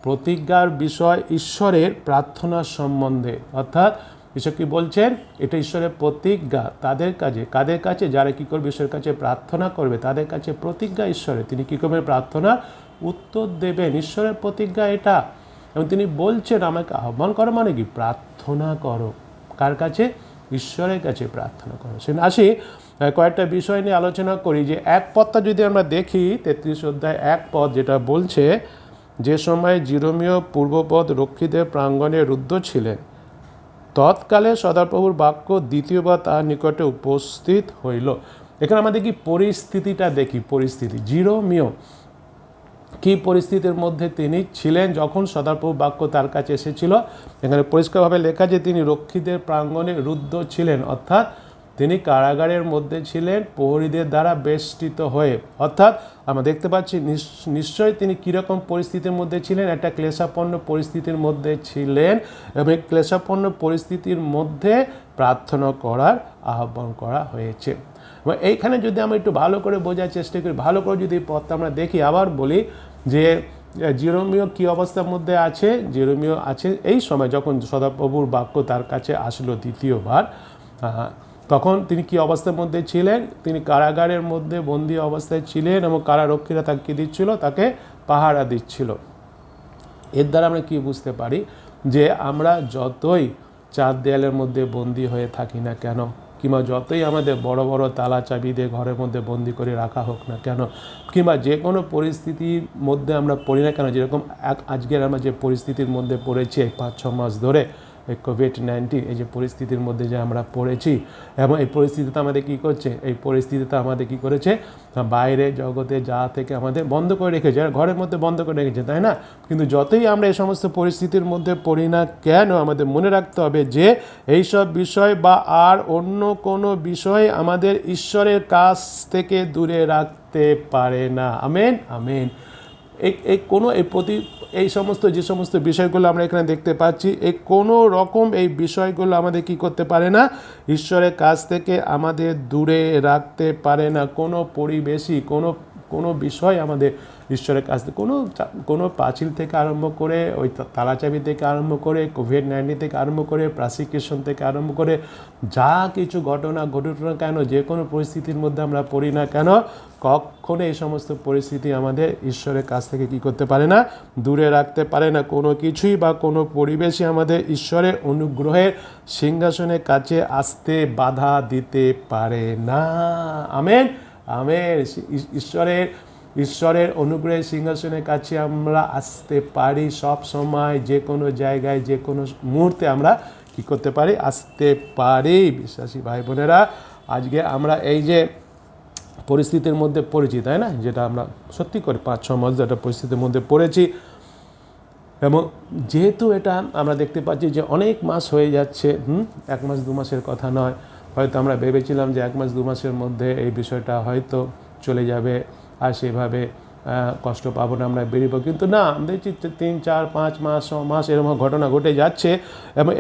প্রতিজ্ঞার বিষয় ঈশ্বরের প্রার্থনার সম্বন্ধে। অর্থাৎ ঈশ্বর কি বলছেন, এটা ঈশ্বরের প্রতিজ্ঞা তাদের কাছে, কাদের কাছে, যারা কী করবে ঈশ্বরের কাছে প্রার্থনা করবে তাদের কাছে প্রতিজ্ঞা ঈশ্বরের, তিনি কী করবেন, প্রার্থনার উত্তর দেবেন। ঈশ্বরের প্রতিজ্ঞা এটা। এবং তিনি বলছেন আমাকে আহ্বান করো, মানে কি, প্রার্থনা করো। কার কাছে? ঈশ্বরের কাছে প্রার্থনা করো। সে আসি কয়েকটা বিষয় নিয়ে আলোচনা করি। যে 1 পদটা যদি আমরা দেখি, 33 অধ্যায় 1 পদ যেটা বলছে, যে সময় জিরোমীয় পূর্বপদ রক্ষীদের প্রাঙ্গণে রুদ্ধ ছিলেন, তৎকালে সদাপ্রভুর বাক্য দ্বিতীয়বার তার নিকটে উপস্থিত হইল। এখানে আমাদের কি পরিস্থিতিটা দেখি, পরিস্থিতি জিরোমীয় কী পরিস্থিতির মধ্যে তিনি ছিলেন যখন সদাপ্রভু বাক্য তার কাছে এসেছিল। এখানে পরিষ্কারভাবে লেখা যে তিনি রক্ষীদের প্রাঙ্গণে রুদ্ধ ছিলেন, অর্থাৎ তিনি কারাগারের মধ্যে ছিলেন প্রহরীদের দ্বারা বেষ্টিত হয়ে। অর্থাৎ আমরা দেখতে পাচ্ছি নিশ্চয়ই তিনি কীরকম পরিস্থিতির মধ্যে ছিলেন, একটা ক্লেশাপন্ন পরিস্থিতির মধ্যে ছিলেন এবং এই ক্লেশাপন্ন পরিস্থিতির মধ্যে প্রার্থনা করার আহ্বান করা হয়েছে। এবং এইখানে যদি আমরা একটু ভালো করে বোঝার চেষ্টা করি, ভালো করে যদি এই পথটা আমরা দেখি, আবার বলি যে জিরোমীয় কী অবস্থার মধ্যে আছে। জিরোমীয় আছে এই সময় যখন সদাপ্রভুর বাক্য তার কাছে আসলো দ্বিতীয়বার, তখন তিনি কী অবস্থার মধ্যে ছিলেন, তিনি কারাগারের মধ্যে বন্দী অবস্থায় ছিলেন এবং কারারক্ষীরা তাকে কী দিচ্ছিল, তাকে পাহারা দিচ্ছিল। এর দ্বারা আমরা কি বুঝতে পারি, যে আমরা যতই 4 দেয়ালের মধ্যে বন্দী হয়ে থাকি না কেন, কিংবা যতই আমাদের বড় বড় তালা চাবি দিয়ে ঘরের মধ্যে বন্দি করে রাখা হোক না কেন, কিংবা যে কোনো পরিস্থিতির মধ্যে আমরা পড়ি না কেন, যেরকম আজকের আমরা যে পরিস্থিতির মধ্যে পড়েছি এই 5-6 মাস ধরে, এই কোভিড-19 এই যে পরিস্থিতির মধ্যে যে আমরা পড়েছি, এবং এই পরিস্থিতিতে আমাদের কী করছে, এই পরিস্থিতিতে আমাদের কী করেছে, বাইরে জগতে যা থেকে আমাদের বন্ধ করে রেখেছে, আর ঘরের মধ্যে বন্ধ করে রেখেছে, তাই না? কিন্তু যতই আমরা এই সমস্ত পরিস্থিতির মধ্যে পড়ি না কেন, আমাদের মনে রাখতে হবে যে এইসব বিষয় বা আর অন্য কোনো বিষয় আমাদের ঈশ্বরের কাছ থেকে দূরে রাখতে আসতে পারে না। Amen, amen. এই সমস্ত যে সমস্ত বিষয়গুলো আমরা এখানে দেখতে পাচ্ছি, এই কোনো রকম এই বিষয়গুলো আমাদের কি করতে পারে না, ঈশ্বরের কাছ থেকে আমাদের দূরে রাখতে পারে না। কোনো পরিবেশই কোনো বিষয় আমাদের ঈশ্বরের কাছ থেকে কোনো পাঁচিল থেকে আরম্ভ করে, ওই তালাচাবি থেকে আরম্ভ করে, কোভিড-19 থেকে আরম্ভ করে, প্রসিকিউশন থেকে আরম্ভ করে, যা কিছু ঘটনা ঘটুক না কেন, যে কোনো পরিস্থিতির মধ্যে আমরা পড়ি না কেন, কখনো এই সমস্ত পরিস্থিতি আমাদের ঈশ্বরের কাছ থেকে কি করতে পারে না, দূরে রাখতে পারে না। কোনো কিছুই বা কোনো পরিবেশই আমাদের ঈশ্বরের অনুগ্রহের সিংহাসনের কাছে আসতে বাধা দিতে পারে না। Amen, amen. ঈশ্বরের অনুগ্রহের সিংহাসনের কাছে আমরা আসতে পারি সব সময়, যে কোনো জায়গায়, যে কোনো মুহূর্তে আমরা কি করতে পারি, আসতে পারি। বিশ্বাসী ভাই বোনেরা, আজকে আমরা এই যে পরিস্থিতির মধ্যে পড়েছি, তাই না, যেটা আমরা সত্যি করে 5-6 মাস একটা পরিস্থিতির মধ্যে পড়েছি, এবং যেহেতু এটা আমরা দেখতে পাচ্ছি যে অনেক মাস হয়ে যাচ্ছে, 1 মাস 2 মাসের কথা নয়। হয়তো আমরা ভেবেছিলাম যে 1 মাস 2 মাসের মধ্যে এই বিষয়টা হয়তো চলে যাবে, আর সেভাবে কষ্ট পাবো না, আমরা বেরিয়ে, কিন্তু না, দেখছি 3, 4, 5 মাস 6 মাস এরকম ঘটনা ঘটে যাচ্ছে। এবং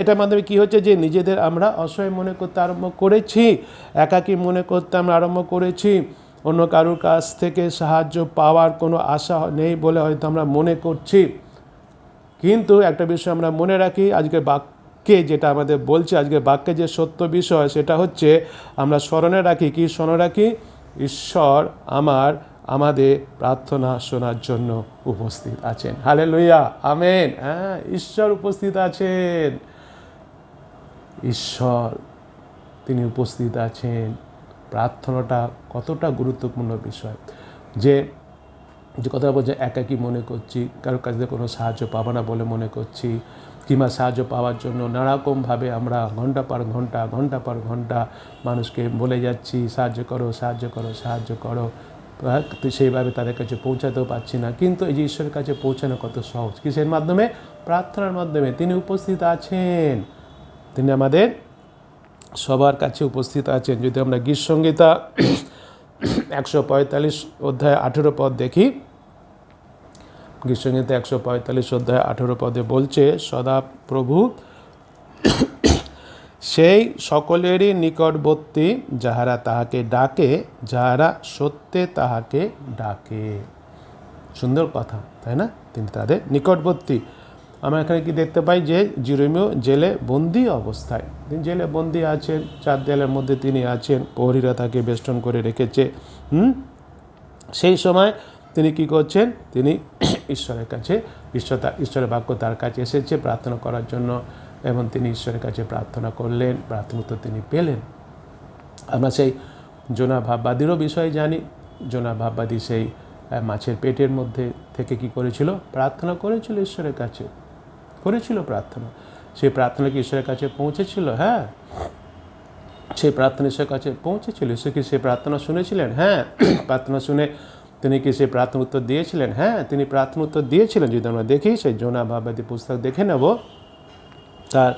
এটার মাধ্যমে কী হচ্ছে, যে নিজেদের আমরা অসহায় মনে করতে আরম্ভ করেছি, একাকী মনে করতে আমরা আরম্ভ করেছি, অন্য কারোর কাছ থেকে সাহায্য পাওয়ার কোনো আশা নেই বলে হয়তো আমরা মনে করছি। কিন্তু একটা বিষয় আমরা মনে রাখি, আজকের বাক্যে যেটা আমাদের বলছে, আজকের বাক্যে যে সত্য বিষয়, সেটা হচ্ছে আমরা স্মরণে রাখি, কি স্মরণে রাখি, ঈশ্বর আমাদের প্রার্থনা শোনার জন্য উপস্থিত আছেন। Hallelujah, amen. হ্যাঁ, ঈশ্বর উপস্থিত আছেন, ঈশ্বর তিনি উপস্থিত আছেন। প্রার্থনাটা কতটা গুরুত্বপূর্ণ বিষয়, যে কথা বলছে, একাকী মনে করছি, কারোর কাছ থেকে কোনো সাহায্য পাবো না বলে মনে করছি, কিংবা সাহায্য পাওয়ার জন্য নানারকমভাবে আমরা ঘন্টা পর ঘন্টা মানুষকে বলে যাচ্ছি, সাহায্য করো, সাহায্য করো, সাহায্য করো, তো সেইভাবে তাদের কাছে পৌঁছাতেও পারছি না। কিন্তু এই যে ঈশ্বরের কাছে পৌঁছানো কত সহজ, কিসের মাধ্যমে, প্রার্থনার মাধ্যমে। তিনি উপস্থিত আছেন, তিনি আমাদের সবার কাছে উপস্থিত আছেন। যদি আমরা গীতসংহিতা 145 অধ্যায় 18 পদ দেখি, গীতসংহিতা 145 অধ্যায় 18 পদে বলছে, সদা প্রভু সেই সকলেরই নিকটবর্তী যাহারা তাহাকে ডাকে, যাহারা সত্যে তাহাকে ডাকে। সুন্দর কথা, তাই না? তিনি তাদের নিকটবর্তী। আমরা এখানে কি দেখতে পাই, যে জিরোমীয় জেলে বন্দি অবস্থায়, তিনি জেলে বন্দি আছেন, 4 দেয়ালের মধ্যে তিনি আছেন, প্রহরীরা তাকে বেষ্টন করে রেখেছে। সেই সময় তিনি কি করছেন, তিনি ঈশ্বরের কাছে, ঈশ্বরের বাক্য তার কাছে এসেছে প্রার্থনা করার জন্য, এবং তিনি ঈশ্বরের কাছে প্রার্থনা করলেন, প্রার্থনা উত্তর তিনি পেলেন। আমরা সেই জোনা ভাববাদীরও বিষয়ে জানি। জোনা ভাববাদী সেই মাছের পেটের মধ্যে থেকে কি করেছিল, প্রার্থনা করেছিল, ঈশ্বরের কাছে করেছিল প্রার্থনা। সেই প্রার্থনা কি ঈশ্বরের কাছে পৌঁছেছিল? হ্যাঁ, সেই প্রার্থনা ঈশ্বরের কাছে পৌঁছেছিল। ঈশ্বর কি সেই প্রার্থনা শুনেছিলেন? হ্যাঁ, প্রার্থনা শুনে তিনি কি সেই প্রার্থনা উত্তর দিয়েছিলেন? হ্যাঁ, তিনি প্রার্থনা উত্তর দিয়েছিলেন। যদি আমরা দেখি সেই জোনা ভাববাদী পুস্তক দেখে নেব, তার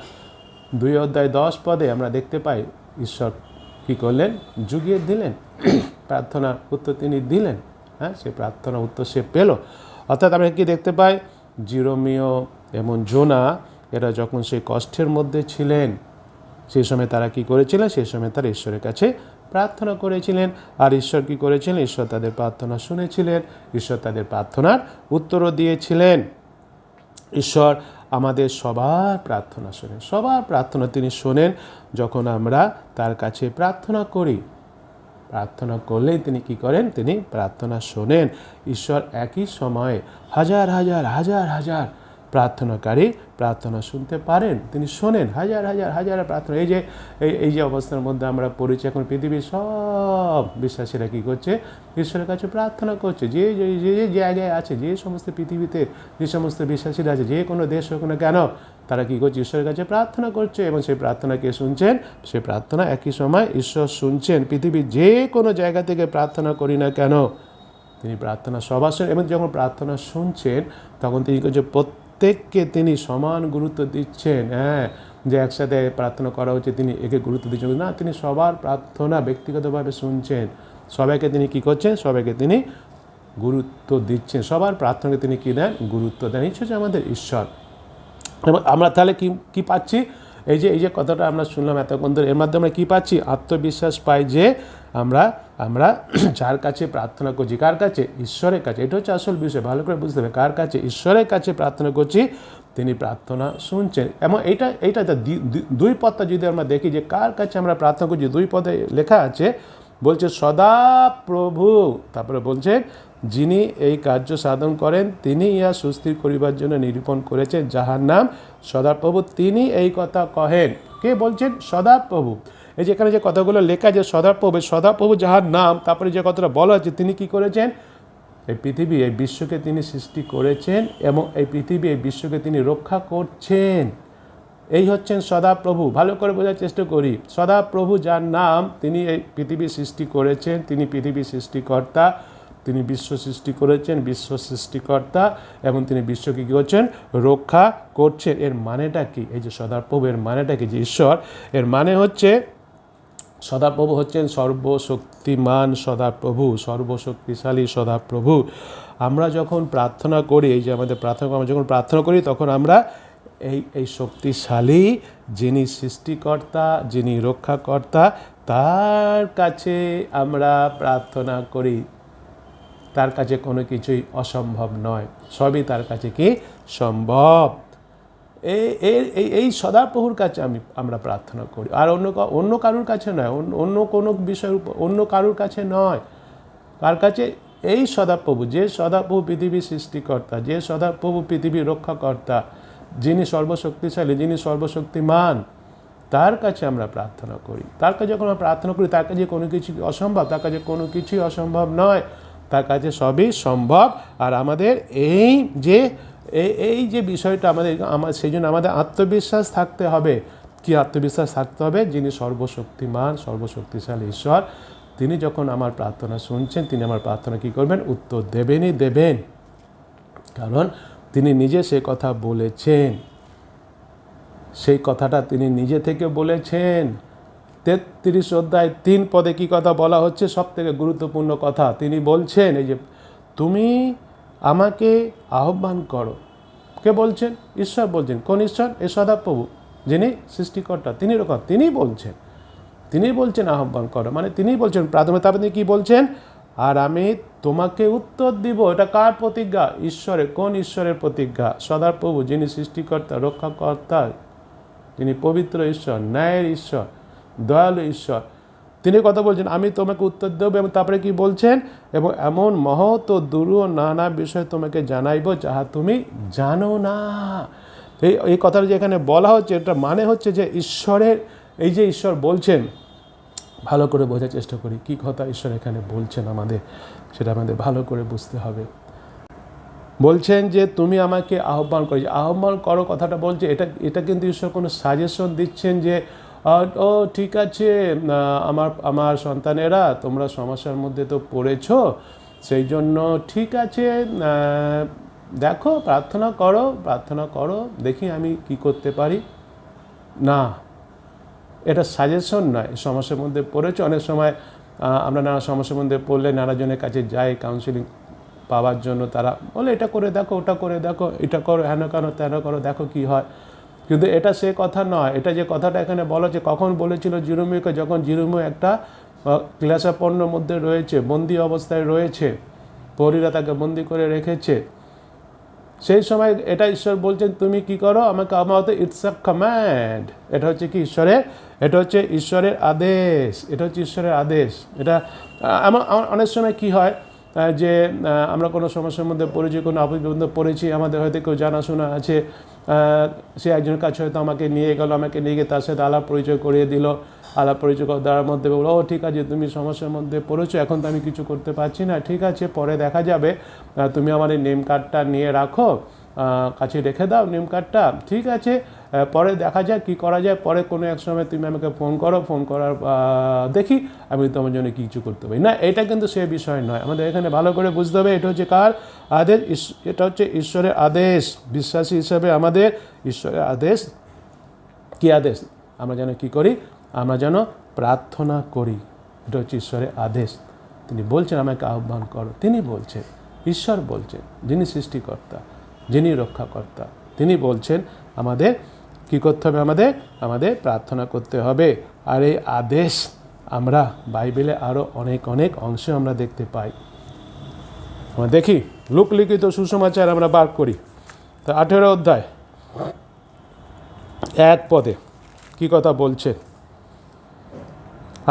2 অধ্যায় 10 পদে আমরা দেখতে পাই, ঈশ্বর কী করলেন, জুগিয়ে দিলেন, প্রার্থনার উত্তর তিনি দিলেন। হ্যাঁ, সেই প্রার্থনা উত্তর সে পেল। অর্থাৎ আমরা কি দেখতে পাই, জিরোমীয় এবং জোনা এরা যখন সেই কষ্টের মধ্যে ছিলেন, সেই সময় তারা কি করেছিলেন, সেই সময় তারা ঈশ্বরের কাছে প্রার্থনা করেছিলেন। আর ঈশ্বর কি করেছিলেন, ঈশ্বর তাদের প্রার্থনা শুনেছিলেন, ঈশ্বর তাদের প্রার্থনার উত্তরও দিয়েছিলেন। ঈশ্বর আমাদের সবার প্রার্থনা শোনেন, সবার প্রার্থনা তিনি শোনেন যখন আমরা তার কাছে প্রার্থনা করি। প্রার্থনা করলেই তিনি কি করেন, তিনি প্রার্থনা শোনেন। ঈশ্বর একই সময়ে হাজার হাজার হাজার হাজার প্রার্থনাকারী প্রার্থনা শুনতে পারেন, তিনি শোনেন হাজার হাজার হাজার প্রার্থনা। এই যে অবস্থার মধ্যে আমরা পড়েছি, এখন পৃথিবীর সব বিশ্বাসীরা কী করছে, ঈশ্বরের কাছে প্রার্থনা করছে। যে জায়গায় আছে, যে সমস্ত পৃথিবীতে যে সমস্ত বিশ্বাসীরা আছে, যে কোনো দেশ হোক না কেন, তারা কী করছে, ঈশ্বরের কাছে প্রার্থনা করছে। এবং সেই প্রার্থনা কে শুনছেন, সেই প্রার্থনা একই সময় ঈশ্বর শুনছেন। পৃথিবীর যে কোনো জায়গা থেকে প্রার্থনা করি না কেন, তিনি প্রার্থনা সবার শুনেন। এবং যখন প্রার্থনা শুনছেন, তখন তিনি প্রত্যেককে তিনি সমান গুরুত্ব দিচ্ছেন। হ্যাঁ, যে একসাথে প্রার্থনা করা হচ্ছে তিনি একে গুরুত্ব দিচ্ছেন না, তিনি সবার প্রার্থনা ব্যক্তিগতভাবে শুনছেন। সবাইকে তিনি কী করছেন? সবাইকে তিনি গুরুত্ব দিচ্ছেন, সবার প্রার্থনাকে তিনি কী দেন? গুরুত্ব দেন। এই হচ্ছে আমাদের ঈশ্বর। এবং আমরা তাহলে কি পাচ্ছি? এই যে কথাটা আমরা শুনলাম এতক্ষণ ধরে, এর মাধ্যমে আমরা কী পাচ্ছি? আত্মবিশ্বাস পাই যে আমরা যার কাছে প্রার্থনা করছি, কার কাছে? ঈশ্বরের কাছে। এটা হচ্ছে আসল বিষয়, ভালো করে বুঝতে হবে। কার কাছে? ঈশ্বরের কাছে প্রার্থনা করছি, তিনি প্রার্থনা শুনছেন। এবং এইটা দুই পদটা যদি আমরা দেখি যে কার কাছে আমরা প্রার্থনা করছি, দুই পদে লেখা আছে, বলছে সদাপ্রভু, তারপরে বলছে যিনি এই কার্য সাধন করেন তিনি ইহা সুস্থির করিবার জন্য নিরূপণ করেছেন, যাহার নাম সদাপ্রভু, তিনি এই কথা কহেন। কে বলছেন? সদাপ্রভু। এই যে এখানে যে কথাগুলো লেখা যে সদাপ্রভু যাহার নাম, তারপরে যে কথাটা বলা হচ্ছে, তিনি কি করেছেন? এই পৃথিবী, এই বিশ্বকে তিনি সৃষ্টি করেছেন এবং এই পৃথিবী, এই বিশ্বকে তিনি রক্ষা করছেন। এই হচ্ছেন সদাপ্রভু। ভালো করে বোঝার চেষ্টা করি। সদাপ্রভু যার নাম, তিনি এই পৃথিবী সৃষ্টি করেছেন, তিনি পৃথিবী সৃষ্টিকর্তা, তিনি বিশ্ব সৃষ্টি করেছেন, বিশ্ব সৃষ্টিকর্তা, এবং তিনি বিশ্বকে কী করছেন? রক্ষা করছেন। এর মানেটা কি? এই যে সদাপ্রভু, এর মানেটা কি? যে ঈশ্বর, এর মানে হচ্ছে সদাপ্রভু হচ্ছেন সর্বশক্তিমান সদাপ্রভু, সর্বশক্তিশালী সদাপ্রভু। আমরা যখন প্রার্থনা করি, এই যে আমাদের প্রার্থনা, আমরা যখন প্রার্থনা করি, তখন আমরা এই শক্তিশালী যিনি সৃষ্টিকর্তা, যিনি রক্ষাকর্তা, তার কাছে আমরা প্রার্থনা করি। তার কাছে কোনো কিছুই অসম্ভব নয়, সবই তার কাছে কি সম্ভব। এই সদাপ্রভুর কাছে আমরা প্রার্থনা করি, আর অন্য কারুর কাছে নয়, অন্য কোনো বিষয়ের উপর, অন্য কারুর কাছে নয়। কার কাছে? এই সদাপ্রভু, যে সদাপ্রভু পৃথিবীর সৃষ্টিকর্তা, যে সদাপ্রভু পৃথিবীর রক্ষাকর্তা, যিনি সর্বশক্তিশালী, যিনি সর্বশক্তিমান, তার কাছে আমরা প্রার্থনা করি। তার কাছে যখন আমরা প্রার্থনা করি, তার কাছে কোনো কিছু অসম্ভব, তার কাছে কোনো কিছুই অসম্ভব নয়, তার কাছে সবই সম্ভব। আর আমাদের এই যে বিষয়টা আমার সেই জন্য আমাদের আত্মবিশ্বাস থাকতে হবে। কি আত্মবিশ্বাস থাকতে হবে? যিনি সর্বশক্তিমান, সর্বশক্তিশালী ঈশ্বর, তিনি যখন আমার প্রার্থনা শুনছেন, তিনি আমার প্রার্থনা কী করবেন? উত্তর দেবেন। কারণ তিনি নিজে সে কথা বলেছেন, সেই কথাটা তিনি নিজে থেকে বলেছেন। 33 অধ্যায় 3 পদে কী কথা বলা হচ্ছে? সব থেকে গুরুত্বপূর্ণ কথা তিনি বলছেন, এই যে তুমি আমাকে আহ্বান করো। কে বলছেন? ঈশ্বর বলছেন। কোন ঈশ্বর? এই সদাপ্রভু, যিনি সৃষ্টিকর্তা, তিনি বলছেন আহ্বান করো, মানে তিনি বলছেন প্রাথমিক। তারপরে কী বলছেন? আর আমি তোমাকে উত্তর দিব। এটা কার প্রতিজ্ঞা? ঈশ্বরের। কোন ঈশ্বরের প্রতিজ্ঞা? সদাপ্রভু, যিনি সৃষ্টিকর্তা, রক্ষাকর্তা, যিনি পবিত্র ঈশ্বর, ন্যায়ের ঈশ্বর, দয়ালু ঈশ্বর, তিনি কথা বলছেন আমি তোমাকে উত্তর দেব। এবং তারপরে কি বলছেন? এবং এমন মহৎ ও দুরূহ নানা বিষয় তোমাকে জানাইব, যাহা তুমি জানো না। এই কথাটা যে এখানে বলা হচ্ছে, এটা মানে হচ্ছে যে ঈশ্বরের, এই যে ঈশ্বর বলছেন, ভালো করে বোঝার চেষ্টা করি কী কথা ঈশ্বর এখানে বলছেন আমাদের, সেটা আমাদের ভালো করে বুঝতে হবে। বলছেন যে তুমি আমাকে আহ্বান করো, আহ্বান করো কথাটা বলছে, এটা কিন্তু ঈশ্বর কোনো সাজেশন দিচ্ছেন যে ও ঠিক আছে আমার সন্তানেরা, তোমরা সমস্যার মধ্যে তো পড়েছো, সেই জন্য ঠিক আছে, দেখো প্রার্থনা করো, দেখি আমি কি করতে পারি। না, এটা সাজেশন নয়। সমস্যার মধ্যে পড়েছো, অনেক সময় আমরা নানা সমস্যার মধ্যে পড়লে নানাজনের কাছে যাই কাউন্সিলিং পাওয়ার জন্য। তারা বলে এটা করে দেখো, ওটা করে দেখো, এটা করো, হেন কেন তেন করো, দেখো কি হয়। কিন্তু এটা সে কথা নয়। এটা যে কথাটা এখানে বলা হচ্ছে, কখন বলেছিল জিরোমিওকে? যখন জিরোমিও একটা ক্লেশাপন্নর মধ্যে রয়েছে, বন্দি অবস্থায় রয়েছে, পরীরা তাকে বন্দি করে রেখেছে, সেই সময় এটা ঈশ্বর বলছেন তুমি কি করো আমাকে, আমার ইটস আ কমান্ড। এটা হচ্ছে কি ঈশ্বরের, এটা হচ্ছে ঈশ্বরের আদেশ, এটা হচ্ছে ঈশ্বরের আদেশ। এটা আমার অনেক সময় কি হয় যে আমরা কোনো সমস্যার মধ্যে পড়েছি, কোনো আপদের মধ্যে পড়েছি, আমাদের হয়তো কেউ জানাশোনা আছে, সে একজনের কাছে হয়তো আমাকে নিয়ে গিয়ে তার সাথে আলাপ পরিচয় করিয়ে দিল। আলাপ পরিচয় দেওয়ার মধ্যে বললো ও ঠিক আছে তুমি সমস্যার মধ্যে পড়েছো, এখন তো আমি কিছু করতে পারছি না, ঠিক আছে পরে দেখা যাবে, তুমি আমার এই নেম কার্ডটা নিয়ে রাখো, কাছে রেখে দাও নেম কার্ডটা, ঠিক আছে পরে দেখা যায় কী করা যায়, পরে কোনো এক সময় তুমি আমাকে ফোন করার দেখি আমি তোমার জন্য কিছু করতে পারি না। এটা কিন্তু সে বিষয় নয়। আমাদের এখানে ভালো করে বুঝতে হবে এটা হচ্ছে কার আদেশ? এটা হচ্ছে ঈশ্বরের আদেশ। বিশ্বাসী হিসাবে আমাদের ঈশ্বরের আদেশ। কী আদেশ? আমরা যেন কী করি? আমরা যেন প্রার্থনা করি। এটা হচ্ছে ঈশ্বরের আদেশ। তিনি বলছেন আমাকে আহ্বান করো। তিনি বলছেন, ঈশ্বর বলছেন, যিনি সৃষ্টিকর্তা, যিনি রক্ষাকর্তা, তিনি বলছেন আমাদের কী করতে হবে, আমাদের প্রার্থনা করতে হবে। আর এই আদেশ আমরা বাইবেলে আরও অনেক অনেক অংশে আমরা দেখতে পাই। আমরা দেখি লুক লিখিত সুসমাচার আমরা বার করি, তা 18 অধ্যায় 1 পদে কী কথা বলছেন।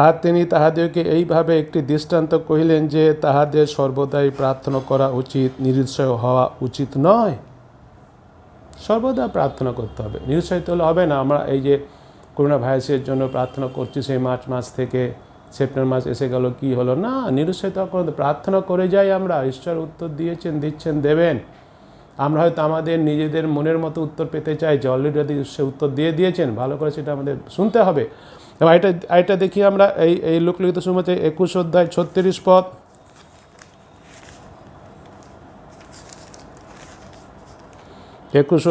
আর তিনি তাহাদেরকে এইভাবে একটি দৃষ্টান্ত কহিলেন যে তাহাদের সর্বদাই প্রার্থনা করা উচিত, নিরুৎসাহ হওয়া উচিত নয়। সর্বদা প্রার্থনা করতে হবে, নিরুৎসাহিত হলে হবে না। আমরা এই যে করোনা ভাইরাসের জন্য প্রার্থনা করছি, সেই মার্চ মাস থেকে সেপ্টেম্বর মাস এসে গেল, কি হলো না, নিরুৎসাহিত করে প্রার্থনা করে যাই আমরা। ঈশ্বর উত্তর দিয়েছেন, দিচ্ছেন, দেবেন। আমরা হয়তো আমাদের নিজেদের মনের মতো উত্তর পেতে চাই, যে অলরেডি সে উত্তর দিয়ে দিয়েছেন, ভালো করে সেটা আমাদের শুনতে হবে। এবং এটা দেখি আমরা এই লোকলিখিত সুসমাচার 21 অধ্যায় 36 পদ।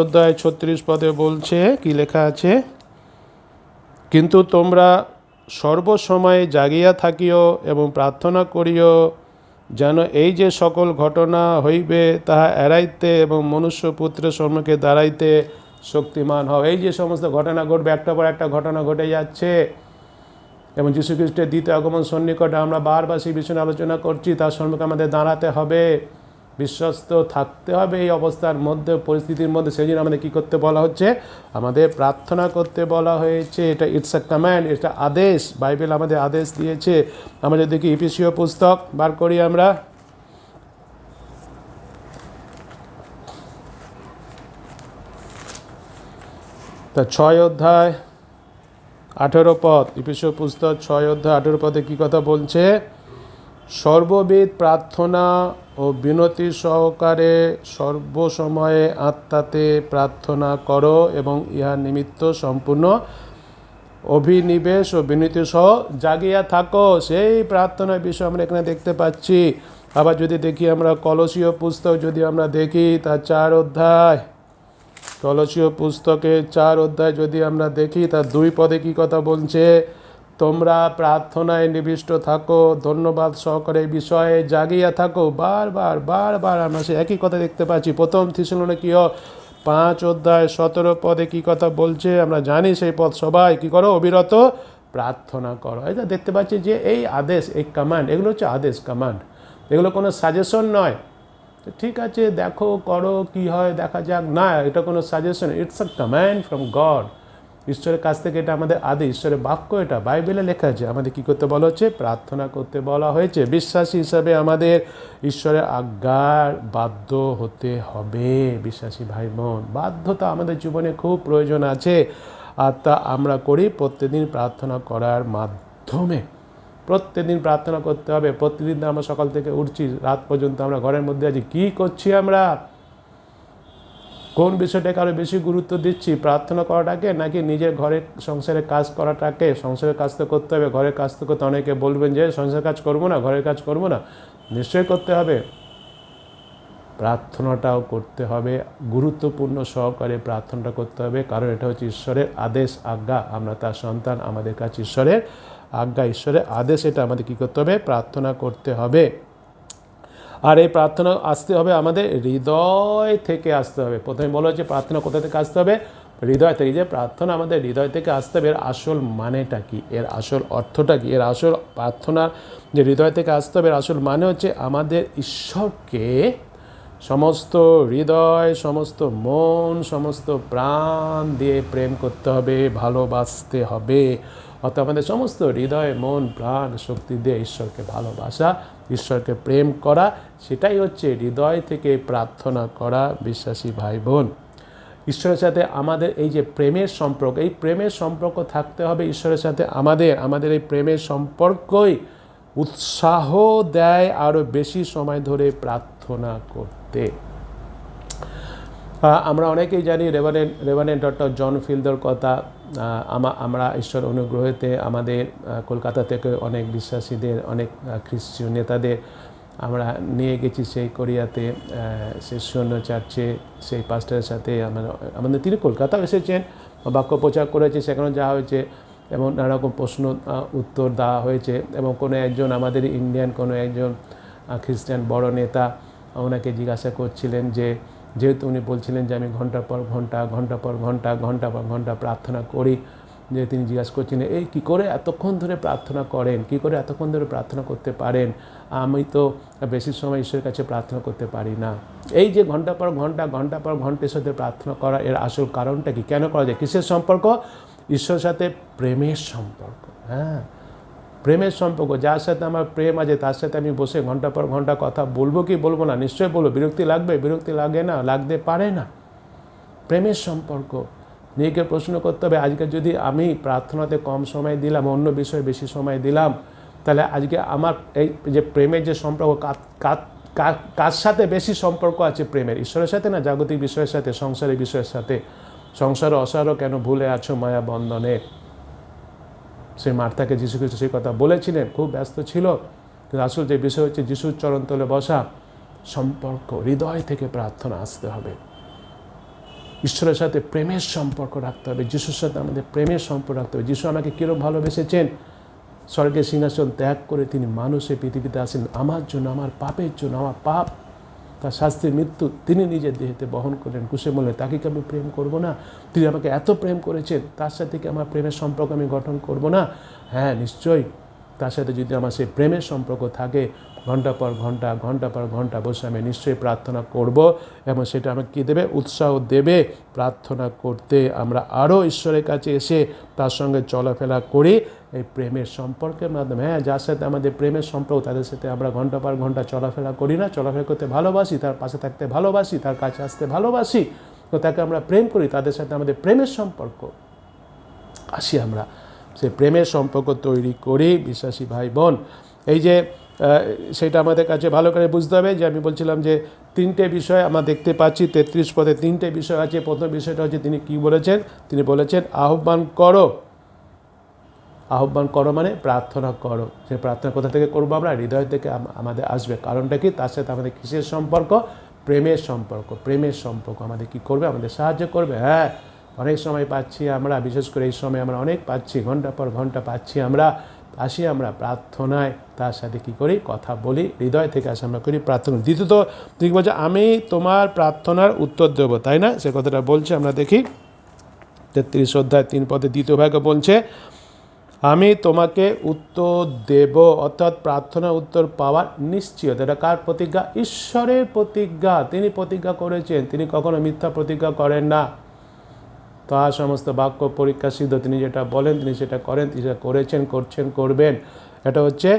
অধ্যায় 36 পদে বলছে, কি লেখা আছে, কিন্তু তোমরা সর্বসময় জাগিয়া থাকিও এবং প্রার্থনা করিও, যেন এই যে সকল ঘটনা হইবে তাহা এড়াইতে এবং মনুষ্যপুত্রের সম্মুখে দাঁড়াইতে শক্তিমান হও। এই যে সমস্ত ঘটনা ঘটবে, একটা পর একটা ঘটনা ঘটে যাচ্ছে, এবং যীশু খ্রিস্টের দ্বিতীয় আগমন সন্নিকটে, আমরা বারবার সেই বিষয়ে আলোচনা করছি। তার সম্মুখে আমাদের দাঁড়াতে হবে, বিশ্বস্ত থাকতে হবে এই অবস্থার মধ্যে, পরিস্থিতির মধ্যে। সেই জন্য আমাদের কী করতে বলা হচ্ছে, আমাদের প্রার্থনা করতে বলা হয়েছে। এটা ইটস আ কম্যান্ড, এটা আদেশ, বাইবেল আমাদের আদেশ দিয়েছে। আমরা যদি দেখি ইফিসীয় পুস্তক বার করি আমরা, তা 6 অধ্যায় 18 পদ, ইফিসীয় পুস্তক 6 অধ্যায় 18 পদে কী কথা বলছে, সর্ববিধ প্রার্থনা ও বিনতি সহকারে সর্বসময়ে আত্মাতে প্রার্থনা করো এবং ইহা নিমিত্ত সম্পূর্ণ অভিনিবেশ ও বিনতি সহ জাগিয়া থাকো। সেই প্রার্থনার বিষয় আমরা এখানে দেখতে পাচ্ছি। আবার যদি দেখি আমরা কলসীয় পুস্তক যদি আমরা দেখি, তার 4 অধ্যায়, কলসীয় পুস্তকে 4 অধ্যায় যদি আমরা দেখি, তার 2 পদে কী কথা বলছে, তোমরা প্রার্থনায় নিবিষ্ট থাকো, ধন্যবাদ সহকারে এই বিষয়ে জাগিয়া থাকো। বারবার আমরা সে একই কথা দেখতে পাচ্ছি। প্রথম থিসসলুনিকীয় 5 অধ্যায় 17 পদে কী কথা বলছে, আমরা জানি সেই পদ, সবাই কী করো, অবিরত প্রার্থনা করো। এটা দেখতে পাচ্ছি যে এই আদেশ, এই কমান্ড, এগুলো হচ্ছে আদেশ, কমান্ড, এগুলো কোনো সাজেশন নয়। ঠিক আছে, দেখো, করো, কি হয় দেখা যাক, না, এটা কোনো suggestion, it's a command from god. ঈশ্বরের কাছ থেকে এটা আমাদের আদেশ, ঈশ্বরের বাক্য, এটা বাইবেলে লেখা আছে। আমাদের কী করতে বলা হচ্ছে, প্রার্থনা করতে বলা হয়েছে। বিশ্বাসী হিসাবে আমাদের ঈশ্বরের আজ্ঞার বাধ্য হতে হবে। বিশ্বাসী ভাই বোন, বাধ্যতা আমাদের জীবনে খুব প্রয়োজন আছে, আর তা আমরা করি প্রত্যেকদিন প্রার্থনা করার মাধ্যমে। প্রত্যেকদিন প্রার্থনা করতে হবে। প্রতিদিন আমরা সকাল থেকে উঠছি, রাত পর্যন্ত আমরা ঘরের মধ্যে আছি, কী করছি আমরা, কোন বিষয়টাকে আরও বেশি গুরুত্ব দিচ্ছি, প্রার্থনা করাটাকে নাকি নিজের ঘরের সংসারের কাজ করাটাকে? সংসারের কাজ তো করতে হবে, ঘরের কাজ তো করতে। অনেকে বলবেন যে সংসারের কাজ করবো না, ঘরের কাজ করবো না, নিশ্চয়ই করতে হবে, প্রার্থনাটাও করতে হবে, গুরুত্বপূর্ণ সহকারে প্রার্থনাটা করতে হবে। কারণ এটা হচ্ছে ঈশ্বরের আদেশ, আজ্ঞা, আমরা তার সন্তান, আমাদের কাছে ঈশ্বরের আজ্ঞা, ঈশ্বরের আদেশ, এটা আমাদের কী করতে হবে, প্রার্থনা করতে হবে। আর এই প্রার্থনা আসতে হবে আমাদের হৃদয় থেকে আসতে হবে। প্রথমে বলা হচ্ছে প্রার্থনা কোথা থেকে আসতে হবে, হৃদয় থেকে। যে প্রার্থনা আমাদের হৃদয় থেকে আসতে হবে, এর আসল মানেটা কি, এর আসল অর্থটা কি, এর আসল প্রার্থনার যে হৃদয় থেকে আসতে হবে, এর আসল মানে হচ্ছে আমাদের ঈশ্বরকে সমস্ত হৃদয়, সমস্ত মন, সমস্ত প্রাণ দিয়ে প্রেম করতে হবে, ভালোবাসতে হবে। অর্থাৎ আমাদের সমস্ত হৃদয়, মন, প্রাণ, শক্তি দিয়ে ঈশ্বরকে ভালোবাসা, ঈশ্বরকে প্রেম করা, সেটাই হচ্ছে হৃদয় থেকে প্রার্থনা করা। বিশ্বাসী ভাই বোন, ঈশ্বরের সাথে আমাদের এই যে প্রেমের সম্পর্ক, এই প্রেমের সম্পর্ক থাকতে হবে ঈশ্বরের সাথে। আমাদের এই প্রেমের সম্পর্কই উৎসাহ দেয় আরও বেশি সময় ধরে প্রার্থনা করতে। আমরা অনেকেই জানি রেভারেন্ড ডক্টর জন ফিলদের কথা। আমরা ঈশ্বর অনুগ্রহেতে আমাদের কলকাতা থেকে অনেক বিশ্বাসীদের, অনেক খ্রিস্টীয় নেতাদের আমরা নিয়ে গেছি সেই কোরিয়াতে, সেই সৈন্য চার্চে, সেই পাস্টারের সাথে আমাদের তিনি কলকাতাও এসেছেন, বাক্য প্রচার করেছে, সেখানে যাওয়া হয়েছে। এবং নানারকম প্রশ্ন উত্তর দেওয়া হয়েছে, এবং কোনো একজন আমাদের ইন্ডিয়ান কোনো একজন খ্রিস্টান বড় নেতা ওনাকে জিজ্ঞাসা করছিলেন যে যেহেতু উনি বলছিলেন যে আমি ঘন্টার পর ঘন্টা প্রার্থনা করি, যে তিনি জিজ্ঞাসা করছিলেন এই কী করে এতক্ষণ ধরে প্রার্থনা করেন, কী করে এতক্ষণ ধরে প্রার্থনা করতে পারেন, আমি তো বেশি সময় ঈশ্বরের কাছে প্রার্থনা করতে পারি না। এই যে ঘন্টা পর ঘন্টার সাথে প্রার্থনা করা, এর আসল কারণটা কি, কেন করা যায়, কিসের সম্পর্ক, ঈশ্বরের সাথে প্রেমের সম্পর্ক। হ্যাঁ, প্রেমের সম্পর্ক, যার সাথে আমার প্রেম আছে তার সাথে আমি বসে ঘন্টা পর ঘন্টা কথা বলবো কি বলবো না, নিশ্চয়ই বলবো। বিরক্তি লাগবে, বিরক্তি লাগে না, লাগতে পারে না। প্রেমের সম্পর্ক, নিজেকে প্রশ্ন করতে হবে আজকে যদি আমি প্রার্থনাতে কম সময় দিলাম, অন্য বিষয়ে বেশি সময় দিলাম, তাহলে আজকে আমার এই যে প্রেমের যে সম্পর্ক, কার সাথে বেশি সম্পর্ক আছে প্রেমের, ঈশ্বরের সাথে না জাগতিক বিষয়ের সাথে, সংসারের বিষয়ের সাথে। সংসার অসারও কেন ভুলে আছো মায়া বন্ধনে, সেই মার্থাকে যীশু খ্রিস্ট সেই কথা বলেছিলেন, খুব ব্যস্ত ছিল। কিন্তু আসল যে বিষয় হচ্ছে যিশুর চরণ তলে বসা, সম্পর্ক, হৃদয় থেকে প্রার্থনা আসতে হবে, ঈশ্বরের সাথে প্রেমের সম্পর্ক রাখতে হবে, যিশুর সাথে আমাদের প্রেমের সম্পর্ক রাখতে হবে। যিশু আমাকে কীরকম ভালোবেসেছেন, স্বর্গের সিংহাসন ত্যাগ করে তিনি মানুষের পৃথিবীতে আসেন আমার জন্য, আমার পাপের জন্য, আমার পাপ, তার শাস্তির মৃত্যু তিনি নিজের দেহেতে বহন করলেন, কুশে বললেন, তাকে কি আমি প্রেম করব না? তিনি আমাকে এত প্রেম করেছেন, তার সাথে কি আমার প্রেমের সম্পর্ক আমি গঠন করব না? হ্যাঁ, নিশ্চয়ই। তার সাথে যদি আমার সেই প্রেমের সম্পর্ক থাকে, ঘন্টা পর ঘন্টা বসে আমি নিশ্চয়ই প্রার্থনা করব, এবং সেটা আমাকে কী দেবে, উৎসাহ দেবে প্রার্থনা করতে। আমরা আরও ঈশ্বরের কাছে এসে তার সঙ্গে চলাফেরা করি এই প্রেমের সম্পর্কের মাধ্যমে। হ্যাঁ, যার সাথে আমাদের প্রেমের সম্পর্ক, তাদের সাথে আমরা ঘন্টা পর ঘন্টা চলাফেরা করি না, চলাফেরা করতে ভালোবাসি, তার পাশে থাকতে ভালোবাসি, তার কাছে আসতে ভালোবাসি, তো তাকে আমরা প্রেম করি, তাদের সাথে আমাদের প্রেমের সম্পর্ক। আসি আমরা সেই প্রেমের সম্পর্ক তৈরি করি বিশ্বাসী ভাই বোন। এই যে সেটা আমাদের কাছে ভালো করে বুঝতে হবে, যে আমি বলছিলাম যে তিনটে বিষয় আমরা দেখতে পাচ্ছি 33 পদে, তিনটে বিষয় আছে। প্রথম বিষয়টা হচ্ছে তিনি কি বলেছেন, তিনি বলেছেন আহ্বান করো। আহ্বান করো মানে প্রার্থনা করো। সে প্রার্থনা কোথা থেকে করবো, আমরা হৃদয় থেকে আমাদের আসবে। কারণটা কি, তার সাথে আমাদের কিসের সম্পর্ক, প্রেমের সম্পর্ক। প্রেমের সম্পর্ক আমাদের কি করবে, আমাদের সাহায্য করবে। হ্যাঁ, অনেক সময় পাচ্ছি আমরা, বিশেষ করে এই সময় আমরা অনেক পাচ্ছি, ঘন্টা পর ঘন্টা পাচ্ছি আমরা, আসি আমরা প্রার্থনায়, তার সাথে কি করি, কথা বলি, হৃদয় থেকে আসি আমরা করি প্রার্থনা। দ্বিতীয়ত তিনি বলছে আমি তোমার প্রার্থনার উত্তর দেবো, তাই না? সে কথাটা বলছে, আমরা দেখি 33 অধ্যায় 3 পদে দ্বিতীয় ভাগে বলছে আমি তোমাকে উত্তর দেব, অর্থাৎ প্রার্থনার উত্তর পাওয়ার নিশ্চয়তা। এটা কার প্রতিজ্ঞা? ঈশ্বরের প্রতিজ্ঞা। তিনি প্রতিজ্ঞা করেছেন, তিনি কখনো মিথ্যা প্রতিজ্ঞা করেন না। তার সমস্ত বাক্য পরীক্ষা সিদ্ধ, তিনি যেটা বলেন তিনি সেটা করেন, তিনি সেটা করেছেন, করছেন, করবেন। এটা হচ্ছে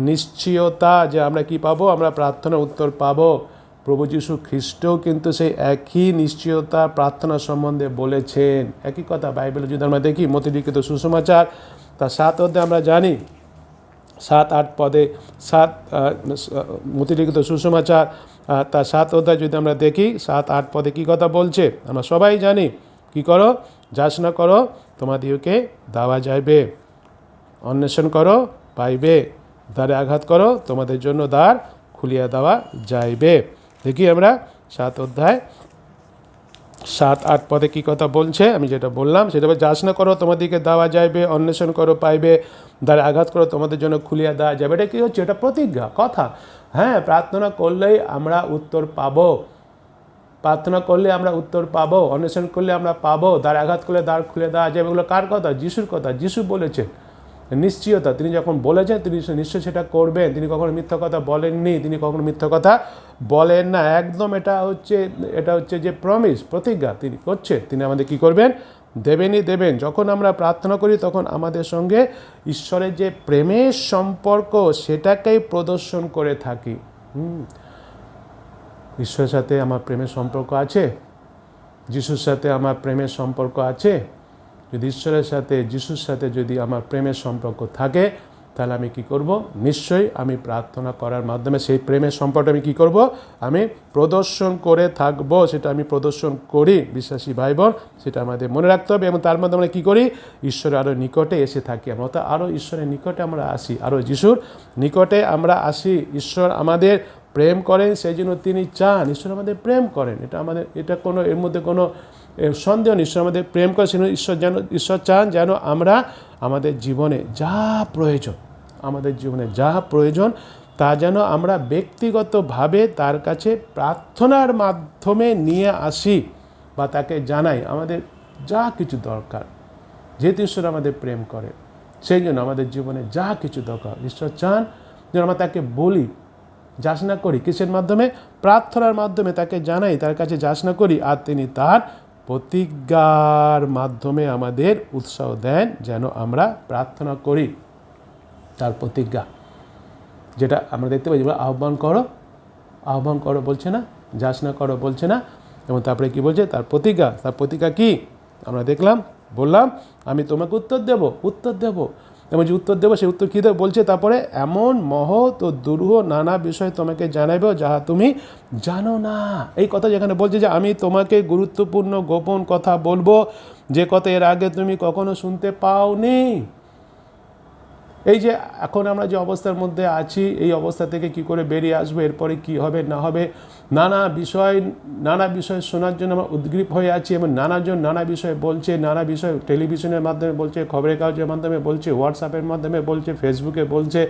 নিশ্চয়তা যে আমরা কি পাবো, আমরা প্রার্থনার উত্তর পাবো। প্রভু যীশু খ্রিস্টও কিন্তু সেই একই নিশ্চয়তা প্রার্থনা সম্বন্ধে বলেছেন। একই কথা বাইবেলে যদি আমরা দেখি, মথি লিখিত সুসমাচার তার 7 অধ্যায়ে আমরা জানি 7-8 পদে, মথি লিখিত সুসমাচার তার 7 অধ্যায় যদি আমরা দেখি 7-8 পদে কী কথা বলছে আমরা সবাই জানি। কি করো, যাচনা করো তোমাদিওকে দেওয়া যাইবে, অন্বেষণ করো পাইবে, দ্বারে আঘাত করো তোমাদের জন্য দ্বার খুলিয়া দেওয়া যাইবে। দেখি আমরা 7 অধ্যায় 7-8 পদে কী কথা বলছে, আমি যেটা বললাম সেটা, যাচনা করো তোমাদেরকে দেওয়া যাইবে, অন্বেষণ করো পাইবে, দ্বারে আঘাত করো তোমাদের জন্য খুলিয়া দেওয়া যাবে। এটা কী হচ্ছে, এটা প্রতিজ্ঞা, কথা। হ্যাঁ, প্রার্থনা করলেই আমরা উত্তর পাবো, প্রার্থনা করলে আমরা উত্তর পাবো, অন্বেষণ করলে আমরা পাবো, দ্বার আঘাত করলে দ্বার খুলে দেওয়া যাবে। এগুলো কার কথা? যিশুর কথা। যিশু বলেছেন, নিশ্চয়তা। তিনি যখন বলেছেন তিনি নিশ্চয় সেটা করবেন। তিনি কখনো মিথ্যা কথা বলেননি, তিনি কখনো মিথ্যা কথা বলেন না। একদম এটা হচ্ছে যে প্রমিস, প্রতিজ্ঞা তিনি করছেন। তিনি আমাদের কি করবেন, দেবেনই দেবেন। যখন আমরা প্রার্থনা করি তখন আমাদের সঙ্গে ঈশ্বরের যে প্রেমের সম্পর্ক সেটাকেই প্রদর্শন করে থাকি। ঈশ্বরের সাথে আমার প্রেমের সম্পর্ক আছে, যিশুর সাথে আমার প্রেমের সম্পর্ক আছে। যদি ঈশ্বরের সাথে, যিশুর সাথে যদি আমার প্রেমের সম্পর্ক থাকে, তাহলে আমি কি করব, নিশ্চয়ই আমি প্রার্থনা করার মাধ্যমে সেই প্রেমের সম্পর্কটা আমি কি করব, আমি প্রদর্শন করে থাকব। সেটা আমি প্রদর্শন করি বিশ্বাসী ভাই বোন, সেটা আমাদের মনে রাখতে হবে। এবং তার মাধ্যমে আমরা কী করি, ঈশ্বরের আরও নিকটে এসে থাকি আমরা, অর্থাৎ আরও ঈশ্বরের নিকটে আমরা আসি, আরও যিশুর নিকটে আমরা আসি। ঈশ্বর আমাদের প্রেম করেন, সেই জন্য তিনি চান ঈশ্বর আমাদের প্রেম করেন। এটা কোনো এর মধ্যে কোনো সন্দেহ নেই ঈশ্বর আমাদের প্রেম করে, সেজন্য ঈশ্বর চান যেন আমরা আমাদের জীবনে যা প্রয়োজন, আমাদের জীবনে যা প্রয়োজন তা যেন আমরা ব্যক্তিগতভাবে তার কাছে প্রার্থনার মাধ্যমে নিয়ে আসি বা তাকে জানাই আমাদের যা কিছু দরকার। যেহেতু ঈশ্বর আমাদের প্রেম করে, সেই জন্য আমাদের জীবনে যা কিছু দরকার ঈশ্বর চান যেন আমরা তাকে বলি, যাচনা করি। কিসের মাধ্যমে? প্রার্থনার মাধ্যমে তাকে জানাই, তার কাছে যাচনা করি, আর তিনি তার প্রতিজ্ঞার মাধ্যমে আমাদের উৎসাহ দেন যেন আমরা প্রার্থনা করি। তার প্রতিজ্ঞা যেটা আমরা দেখতে পাই, যেগুলো আহ্বান করো বলছে না, যাচনা করো বলছে না, এবং তারপরে কি বলছে? তার প্রতিজ্ঞা কি আমরা দেখলাম, বললাম আমি তোমাকে উত্তর দেব, এবং যে উত্তর দেবো সেই উত্তর কী দেবো বলছে, তারপরে এমন মহৎ ও দুরূহ নানা বিষয় তোমাকে জানাইব যাহা তুমি জানো না। এই কথা যেখানে বলছে যে আমি তোমাকে গুরুত্বপূর্ণ গোপন কথা বলবো, যে কথা এর আগে তুমি কখনো শুনতে পাওনি। এই যে এখন আমরা যে অবস্থার মধ্যে আছি, এই অবস্থা থেকে কি করে বেরিয়ে আসবো, এরপরে কি হবে না হবে, নানা বিষয় শোনার জন্য আমরা উদ্গ্রীব হয়ে আছি, এবং নানাজন নানা বিষয় বলছে, নানা বিষয় টেলিভিশনের মাধ্যমে বলছে, খবরের কাগজের মাধ্যমে বলছে, হোয়াটসঅ্যাপের মাধ্যমে বলছে, ফেসবুকে বলছে,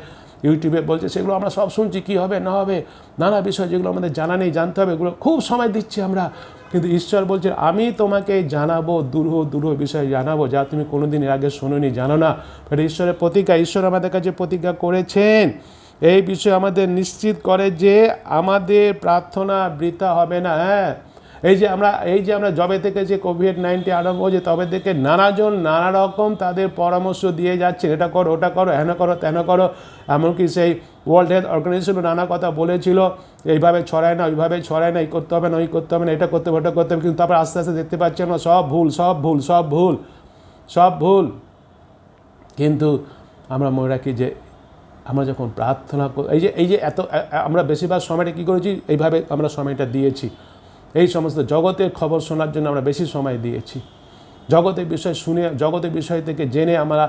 ইউটিউবে বলছে, সেগুলো আমরা সব শুনছি, কি হবে না হবে, নানা বিষয় যেগুলো আমাদের জানা নেই, জানতে হবে, এগুলো খুব সময় দিচ্ছি আমরা। কিন্তু ঈশ্বর বলছেন আমি তোমাকে জানাবো, দুরূহ বিষয় জানাবো যা তুমি কোনোদিন এর আগে শোনোনি, জানো না। এটা ঈশ্বরের প্রতিজ্ঞা। ঈশ্বর আমাদের কাছে প্রতিজ্ঞা করেছেন, এই বিষয়ে আমাদের নিশ্চিত করে যে আমাদের প্রার্থনা বৃথা হবে না। হ্যাঁ, এই যে আমরা যবে থেকে যে কোভিড-19 আরম্ভ হয়েছে তবে থেকে নানাজন নানা রকম তাদের পরামর্শ দিয়ে যাচ্ছে, এটা করো, ওটা করো, হেন করো, তেন করো। এমনকি সেই ওয়ার্ল্ড হেলথ অর্গানাইজেশনও নানা কথা বলেছিল, এইভাবে ছড়ায় না, ওইভাবে ছড়ায় না, এই করতে হবে না, ওই করতে হবে না, এটা করতে হবে, ওটা করতে হবে। কিন্তু তারপর আস্তে আস্তে দেখতে পাচ্ছি আমরা সব ভুল। কিন্তু আমরা মনে রাখি যে আমরা যখন প্রার্থনা এই যে এত আমরা বেশিরভাগ সময়টা কী করেছি, এইভাবে আমরা সময়টা দিয়েছি, এই সমস্ত জগতের খবর শোনার জন্য আমরা বেশি সময় দিয়েছি, জগতের বিষয় শুনে, জগতের বিষয় থেকে জেনে আমরা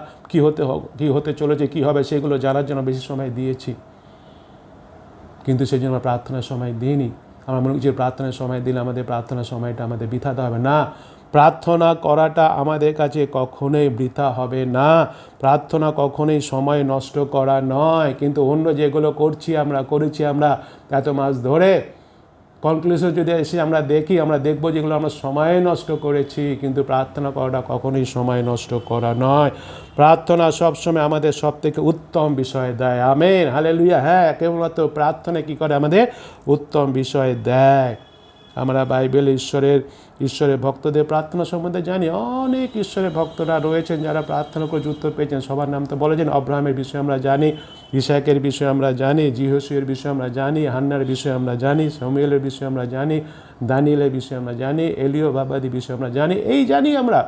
কী হতে চলেছে, কী হবে সেগুলো জানার জন্য বেশি সময় দিয়েছি। কিন্তু সেই জন্য আমরা প্রার্থনার সময় দিইনি। আমরা মনে করি যে প্রার্থনার সময় দিলে আমাদের প্রার্থনার সময়টা আমাদের বৃথা হবে না। প্রার্থনা করাটা আমাদের কাছে কখনোই বৃথা হবে না। প্রার্থনা কখনোই সময় নষ্ট করা নয়। কিন্তু অন্য যেগুলো করেছি আমরা এত মাস ধরে, কনক্লুশন যদি এসে আমরা দেখব যেগুলো আমরা সময় নষ্ট করেছি। কিন্তু প্রার্থনা করাটা কখনোই সময় নষ্ট করা নয়। প্রার্থনা সবসময় আমাদের সব থেকে উত্তম বিষয় দেয়। Amen, hallelujah. হ্যাঁ, কেবলমাত্র প্রার্থনা কী করে? আমাদের উত্তম বিষয় দেয়। আমরা বাইবেলে ঈশ্বরের ভক্তদের প্রার্থনা সম্বন্ধে জানি। অনেক ঈশ্বরের ভক্তরা রয়েছেন যারা প্রার্থনা করে উত্তর পেয়েছেন। সবার নাম তো বলেছেন। আব্রাহামের বিষয়ে আমরা জানি, ইসাকের বিষয়ে আমরা জানি, জিহোশূয়ের বিষয়ে আমরা জানি, হান্নার বিষয়ে আমরা জানি, শমূয়েলের বিষয়ে আমরা জানি, দানিয়েলের বিষয়ে আমরা জানি, এলিও বাবাদির বিষয়ে আমরা জানি। আমরা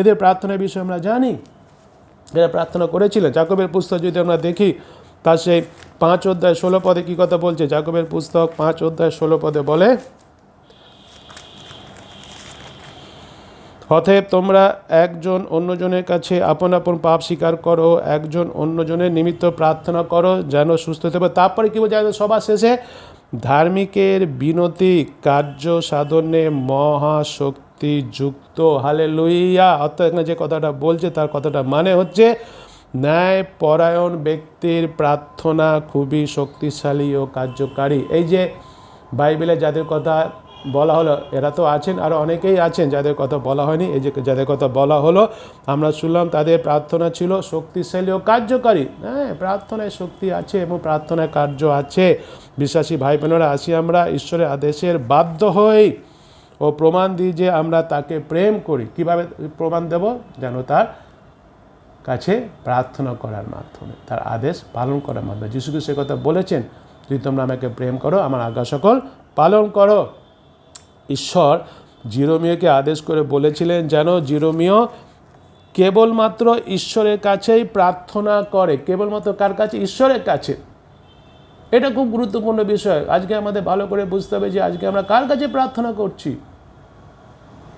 এদের প্রার্থনার বিষয়ে আমরা জানি, এরা প্রার্থনা করেছিলেন। যাকবের পুস্তক যদি আমরা দেখি, তার সেই 5 অধ্যায় 16 পদে কী কথা বলছে? যাকবের পুস্তক 5 অধ্যায় 16 পদে বলে, অতএব তোমরা একজন অন্যজনের কাছে আপন আপন পাপ স্বীকার করো, একজন অন্যজনের নিমিত্ত প্রার্থনা করো যেন সুস্থ হতে পারে। তারপরে কী বলছে সবার শেষে? ধার্মিকের বিনতি কার্য সাধনে মহাশক্তি যুক্ত। হালেলুয়া। অর্থাৎ এখানে যে কথাটা বলছে তার কথাটা মানে হচ্ছে ন্যায় পরায়ণ ব্যক্তির প্রার্থনা খুবই শক্তিশালী ও কার্যকারী। এই যে বাইবেলে যাদের কথা বলা হলো, এরা তো আছেন, আরও অনেকেই আছেন যাদের কথা বলা হয়নি। এই যে যাদের কথা বলা হলো, আমরা শুনলাম তাদের প্রার্থনা ছিল শক্তিশালী ও কার্যকারী। হ্যাঁ, প্রার্থনায় শক্তি আছে এবং প্রার্থনায় কার্য আছে। বিশ্বাসী ভাই বোনেরা, আসি আমরা ঈশ্বরের আদেশের বাধ্য হই ও প্রমাণ দিই যে আমরা তাকে প্রেম করি। কিভাবে প্রমাণ দেব? যেন তার কাছে প্রার্থনা করার মাধ্যমে, তার আদেশ পালন করার মাধ্যমে। যীশু খ্রিস্ট সে কথা বলেছেন, যদি তোমরা আমাকে প্রেম করো আমার আজ্ঞা সকল পালন করো। ঈশ্বর জিরোমিওকে আদেশ করে বলেছিলেন যেন জিরোমিও কেবলমাত্র ঈশ্বরের কাছেই প্রার্থনা করে। কেবলমাত্র কার কাছে? ঈশ্বরের কাছে। এটা খুব গুরুত্বপূর্ণ বিষয়। আজকে আমাদের ভালো করে বুঝতে হবে যে আজকে আমরা কার কাছে প্রার্থনা করছি।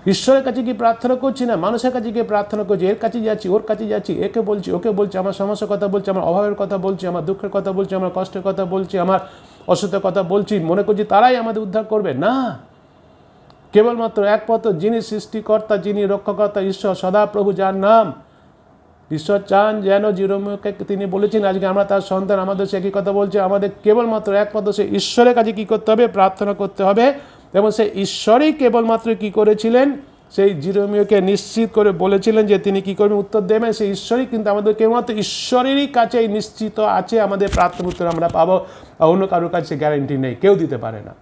ঈশ্বরের কাছে কি প্রার্থনা করছি না মানুষের কাছে গিয়ে প্রার্থনা করছি? এর কাছে যাচ্ছি, ওর কাছে যাচ্ছি, একে বলছি, ওকে বলছি, আমার সমস্যার কথা বলছি, আমার অভাবের কথা বলছি, আমার দুঃখের কথা বলছি, আমার কষ্টের কথা বলছি, আমার অসুখের কথা বলছি, মনে করছি তারাই আমাদের উদ্ধার করবে। না, কেবলমাত্র একমাত্র যিনি সৃষ্টিকর্তা, যিনি রক্ষাকর্তা, ঈশ্বর সদাপ্রভু, যার নাম ঈশ্বর চান যেন জিরোমিওকে তিনি বলেছেন আজকে আমরা তার সন্তান, আমাদের সে একই কথা বলছে, আমাদের কেবলমাত্র একমাত্র সে ঈশ্বরের কাছে কী করতে হবে? প্রার্থনা করতে হবে। এবং সেই ঈশ্বরই কেবলমাত্র কী করেছিলেন? সেই জিরোমিওকে নিশ্চিত করে বলেছিলেন যে তিনি কী করবেন? উত্তর দেবেন। সেই ঈশ্বরই কিন্তু আমাদের কেবলমাত্র ঈশ্বরেরই কাছেই নিশ্চিত আছে আমাদের প্রার্থনার উত্তর আমরা পাবো, আর অন্য কারোর কাছে গ্যারেন্টি নেই, কেউ দিতে পারে না।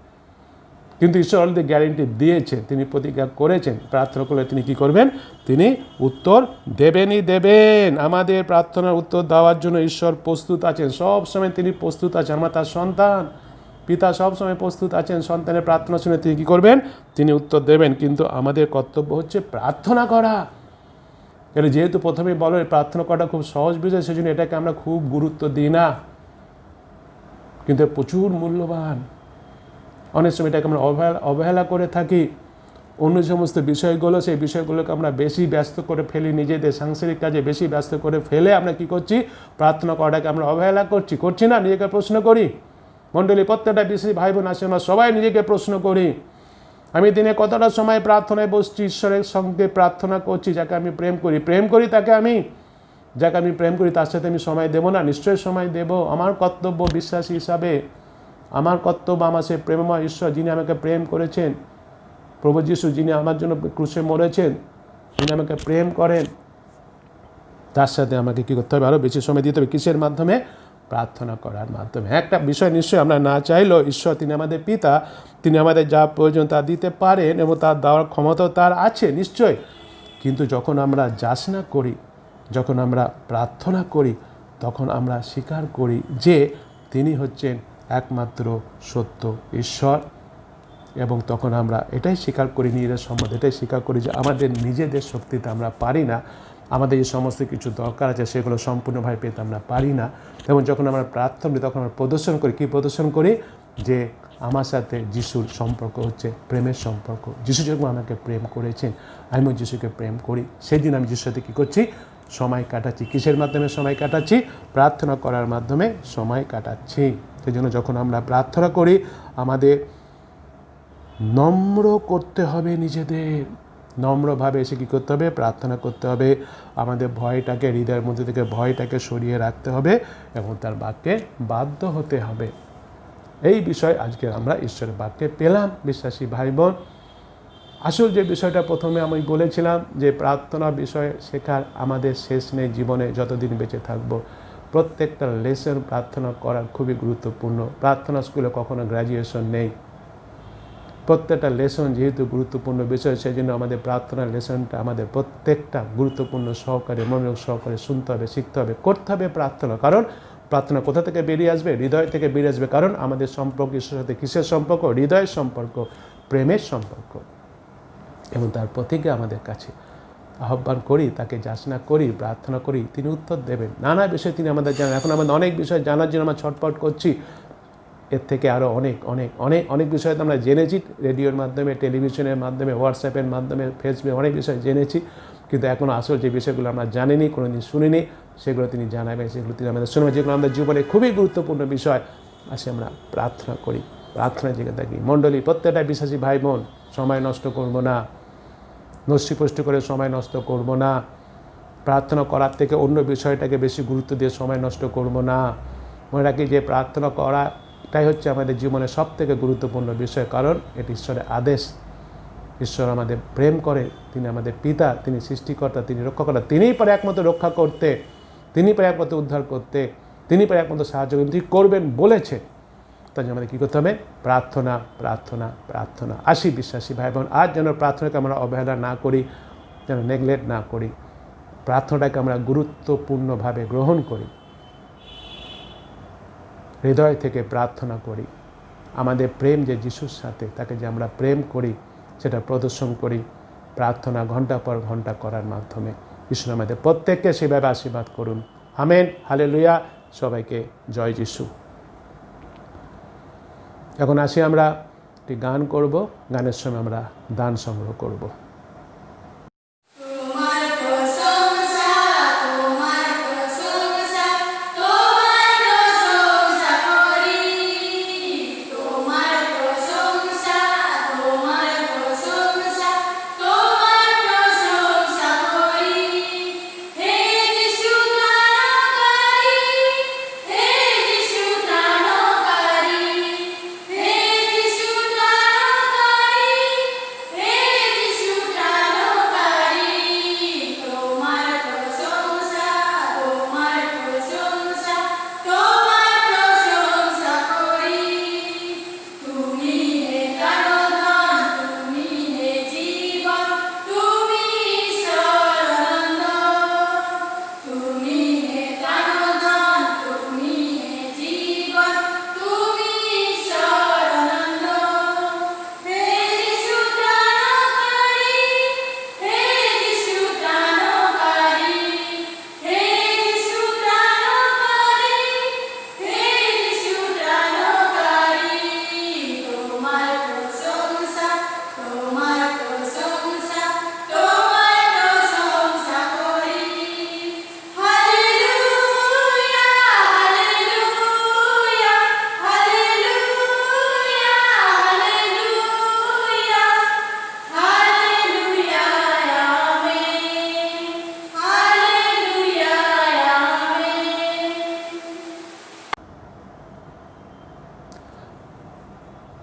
কিন্তু ঈশ্বর অলরেডি গ্যারেন্টি দিয়েছেন, তিনি প্রতিজ্ঞা করেছেন প্রার্থনা করলে তিনি কি করবেন? তিনি উত্তর দেবেনই দেবেন। আমাদের প্রার্থনার উত্তর দেওয়ার জন্য ঈশ্বর প্রস্তুত আছেন, সব সময় তিনি প্রস্তুত আছেন। আমরা তার সন্তান, পিতা সব সময় প্রস্তুত আছেন সন্তানের প্রার্থনা শুনে তিনি কী করবেন? তিনি উত্তর দেবেন। কিন্তু আমাদের কর্তব্য হচ্ছে প্রার্থনা করা। এটা যেহেতু প্রথমেই বলো প্রার্থনা করাটা খুব সহজ বিষয়, সেজন্য এটাকে আমরা খুব গুরুত্ব দিই না, কিন্তু প্রচুর মূল্যবান। অনেক সময় এটাকে আমরা অবহেলা করে থাকি। অন্য সমস্ত বিষয়গুলো, সেই বিষয়গুলোকে আমরা বেশি ব্যস্ত করে ফেলি, নিজেদের সাংসারিক কাজে বেশি ব্যস্ত করে ফেলে আমরা কি করছি? প্রার্থনা করাটাকে আমরা অবহেলা করছি না? নিজেকে প্রশ্ন করি। মণ্ডলী, প্রত্যেকটা বিশেষ ভাই বোন আছে, আমরা সবাই নিজেকে প্রশ্ন করি, আমি দিনে কতটা সময় প্রার্থনায় বসছি, ঈশ্বরের সঙ্গে প্রার্থনা করছি। যাকে আমি প্রেম করি তাকে আমি, যাকে আমি প্রেম করি তার সাথে আমি সময় দেবো না? নিশ্চয়ই সময় দেব। আমার কর্তব্য বিশ্বাসী হিসাবে, আমার কর্তব্য আমার সেই প্রেমময় ঈশ্বর যিনি আমাকে প্রেম করেছেন, প্রভু যিশু যিনি আমার জন্য ক্রুশে মরেছেন, যিনি আমাকে প্রেম করেন, তার সাথে আমাকে কী করতে হবে? আরও বেশি সময় দিতে হবে। কিসের মাধ্যমে? প্রার্থনা করার মাধ্যমে। একটা বিষয় নিশ্চয়ই আমরা না চাইলেও ঈশ্বর তিনি আমাদের পিতা, তিনি আমাদের যা প্রয়োজন তা দিতে পারেন এবং তার দেওয়ার ক্ষমতাও তার আছে নিশ্চয়। কিন্তু যখন আমরা যাচনা করি, যখন আমরা প্রার্থনা করি, তখন আমরা স্বীকার করি যে তিনি হচ্ছেন একমাত্র সত্য ঈশ্বর। এবং তখন আমরা এটাই স্বীকার করি নিজেদের সম্বন্ধে, এটাই স্বীকার করি যে আমাদের নিজেদের শক্তিতে আমরা পারি না, আমাদের যে সমস্ত কিছু দরকার আছে সেগুলো সম্পূর্ণভাবে পেতে আমরা পারি না। এবং যখন আমরা প্রার্থনা করি তখন আমরা প্রদর্শন করি, কী প্রদর্শন করি? যে আমার সাথে যিশুর সম্পর্ক হচ্ছে প্রেমের সম্পর্ক। যিশু যখন আমাকে প্রেম করেছেন, আমিও যিশুকে প্রেম করি। সেই দিন আমি যিশুর সাথে কী করছি? সময় কাটাচ্ছি। কিসের মাধ্যমে সময় কাটাচ্ছি? প্রার্থনা করার মাধ্যমে সময় কাটাচ্ছি। সেই জন্য যখন আমরা প্রার্থনা করি আমাদের নম্র করতে হবে, নিজেদের নম্রভাবে এসে কী করতে হবে? প্রার্থনা করতে হবে। আমাদের ভয়টাকে, হৃদয়ের মধ্যে থেকে ভয়টাকে সরিয়ে রাখতে হবে এবং তার বাক্যে বাধ্য হতে হবে। এই বিষয় আজকে আমরা ঈশ্বরের বাক্যে পেলাম বিশ্বাসী ভাই বোন। আসল যে বিষয়টা প্রথমে আমি বলেছিলাম যে প্রার্থনা বিষয়ে শেখার আমাদের শেষ নেই জীবনে, যতদিন বেঁচে থাকবো। প্রত্যেকটা লেসন প্রার্থনা করার খুবই গুরুত্বপূর্ণ। প্রার্থনা স্কুলে কখনো গ্র্যাজুয়েশন নেই। প্রত্যেকটা লেসন যেহেতু গুরুত্বপূর্ণ বিষয়, সেই জন্য আমাদের প্রার্থনার লেসনটা আমাদের প্রত্যেকটা গুরুত্বপূর্ণ সহকারে, মনোযোগ সহকারে শুনতে হবে, শিখতে হবে, করতে হবে প্রার্থনা। কারণ প্রার্থনা কোথা থেকে বেরিয়ে আসবে? হৃদয় থেকে বেরিয়ে আসবে। কারণ আমাদের সম্পর্ক ঈশ্বরের সাথে কিসের সম্পর্ক? হৃদয়ের সম্পর্ক, প্রেমের সম্পর্ক। এবং তার প্রতিজ্ঞা আমাদের কাছে আহ্বান করি, তাকে যাচনা করি, প্রার্থনা করি, তিনি উত্তর দেবেন। নানা বিষয় তিনি আমাদের জানেন। এখন আমাদের অনেক বিষয় জানার জন্য আমরা ছটপট করছি। এর থেকে আরও অনেক অনেক অনেক অনেক বিষয় তো আমরা জেনেছি, রেডিওর মাধ্যমে, টেলিভিশনের মাধ্যমে, হোয়াটসঅ্যাপের মাধ্যমে, ফেসবুকে অনেক বিষয় জেনেছি। কিন্তু এখনও আসল যে বিষয়গুলো আমরা জানিনি, কোনোদিন শুনিনি, সেগুলো তিনি জানাবেন, সেগুলো তিনি আমাদের শোনাবেন, যেগুলো আমাদের জীবনে খুবই গুরুত্বপূর্ণ বিষয়। আসে আমরা প্রার্থনা করি, প্রার্থনা জেগে থাকি। মণ্ডলী, প্রত্যেকটা বিশ্বাসী ভাই বোন, সময় নষ্ট করব না, নষ্টিপুষ্টি করে সময় নষ্ট করব না, প্রার্থনা করার থেকে অন্য বিষয়টাকে বেশি গুরুত্ব দিয়ে সময় নষ্ট করব না। মনে রাখি যে প্রার্থনা করাটাই হচ্ছে আমাদের জীবনের সবথেকে গুরুত্বপূর্ণ বিষয়। কারণ এটি ঈশ্বরের আদেশ। ঈশ্বর আমাদের প্রেম করে, তিনি আমাদের পিতা, তিনি সৃষ্টিকর্তা, তিনি রক্ষাকর্তা, তিনিই পারে একমাত্র রক্ষা করতে, তিনি পারে একমাত্র উদ্ধার করতে, তিনি পারে একমাত্র সাহায্য করতে, তিনি করবেন বলেছে। তাই জন্য আমাদের কী করতে হবে? প্রার্থনা, প্রার্থনা, প্রার্থনা। আসি বিশ্বাসী ভাই বোন, আজ যেন প্রার্থনাকে আমরা অবহেলা না করি, যেন নেগলেক্ট না করি, প্রার্থনাটাকে আমরা গুরুত্বপূর্ণভাবে গ্রহণ করি, হৃদয় থেকে প্রার্থনা করি। আমাদের প্রেম যে যিশুর সাথে, তাকে যে আমরা প্রেম করি সেটা প্রদর্শন করি প্রার্থনা ঘন্টা পর ঘন্টা করার মাধ্যমে। ঈশ্বর আমাদের প্রত্যেককে সেভাবে আশীর্বাদ করুন। Amen, hallelujah. সবাইকে জয় যিশু। এখন আসি আমরা একটি গান করব, গানের সময় আমরা দান সংগ্রহ করব।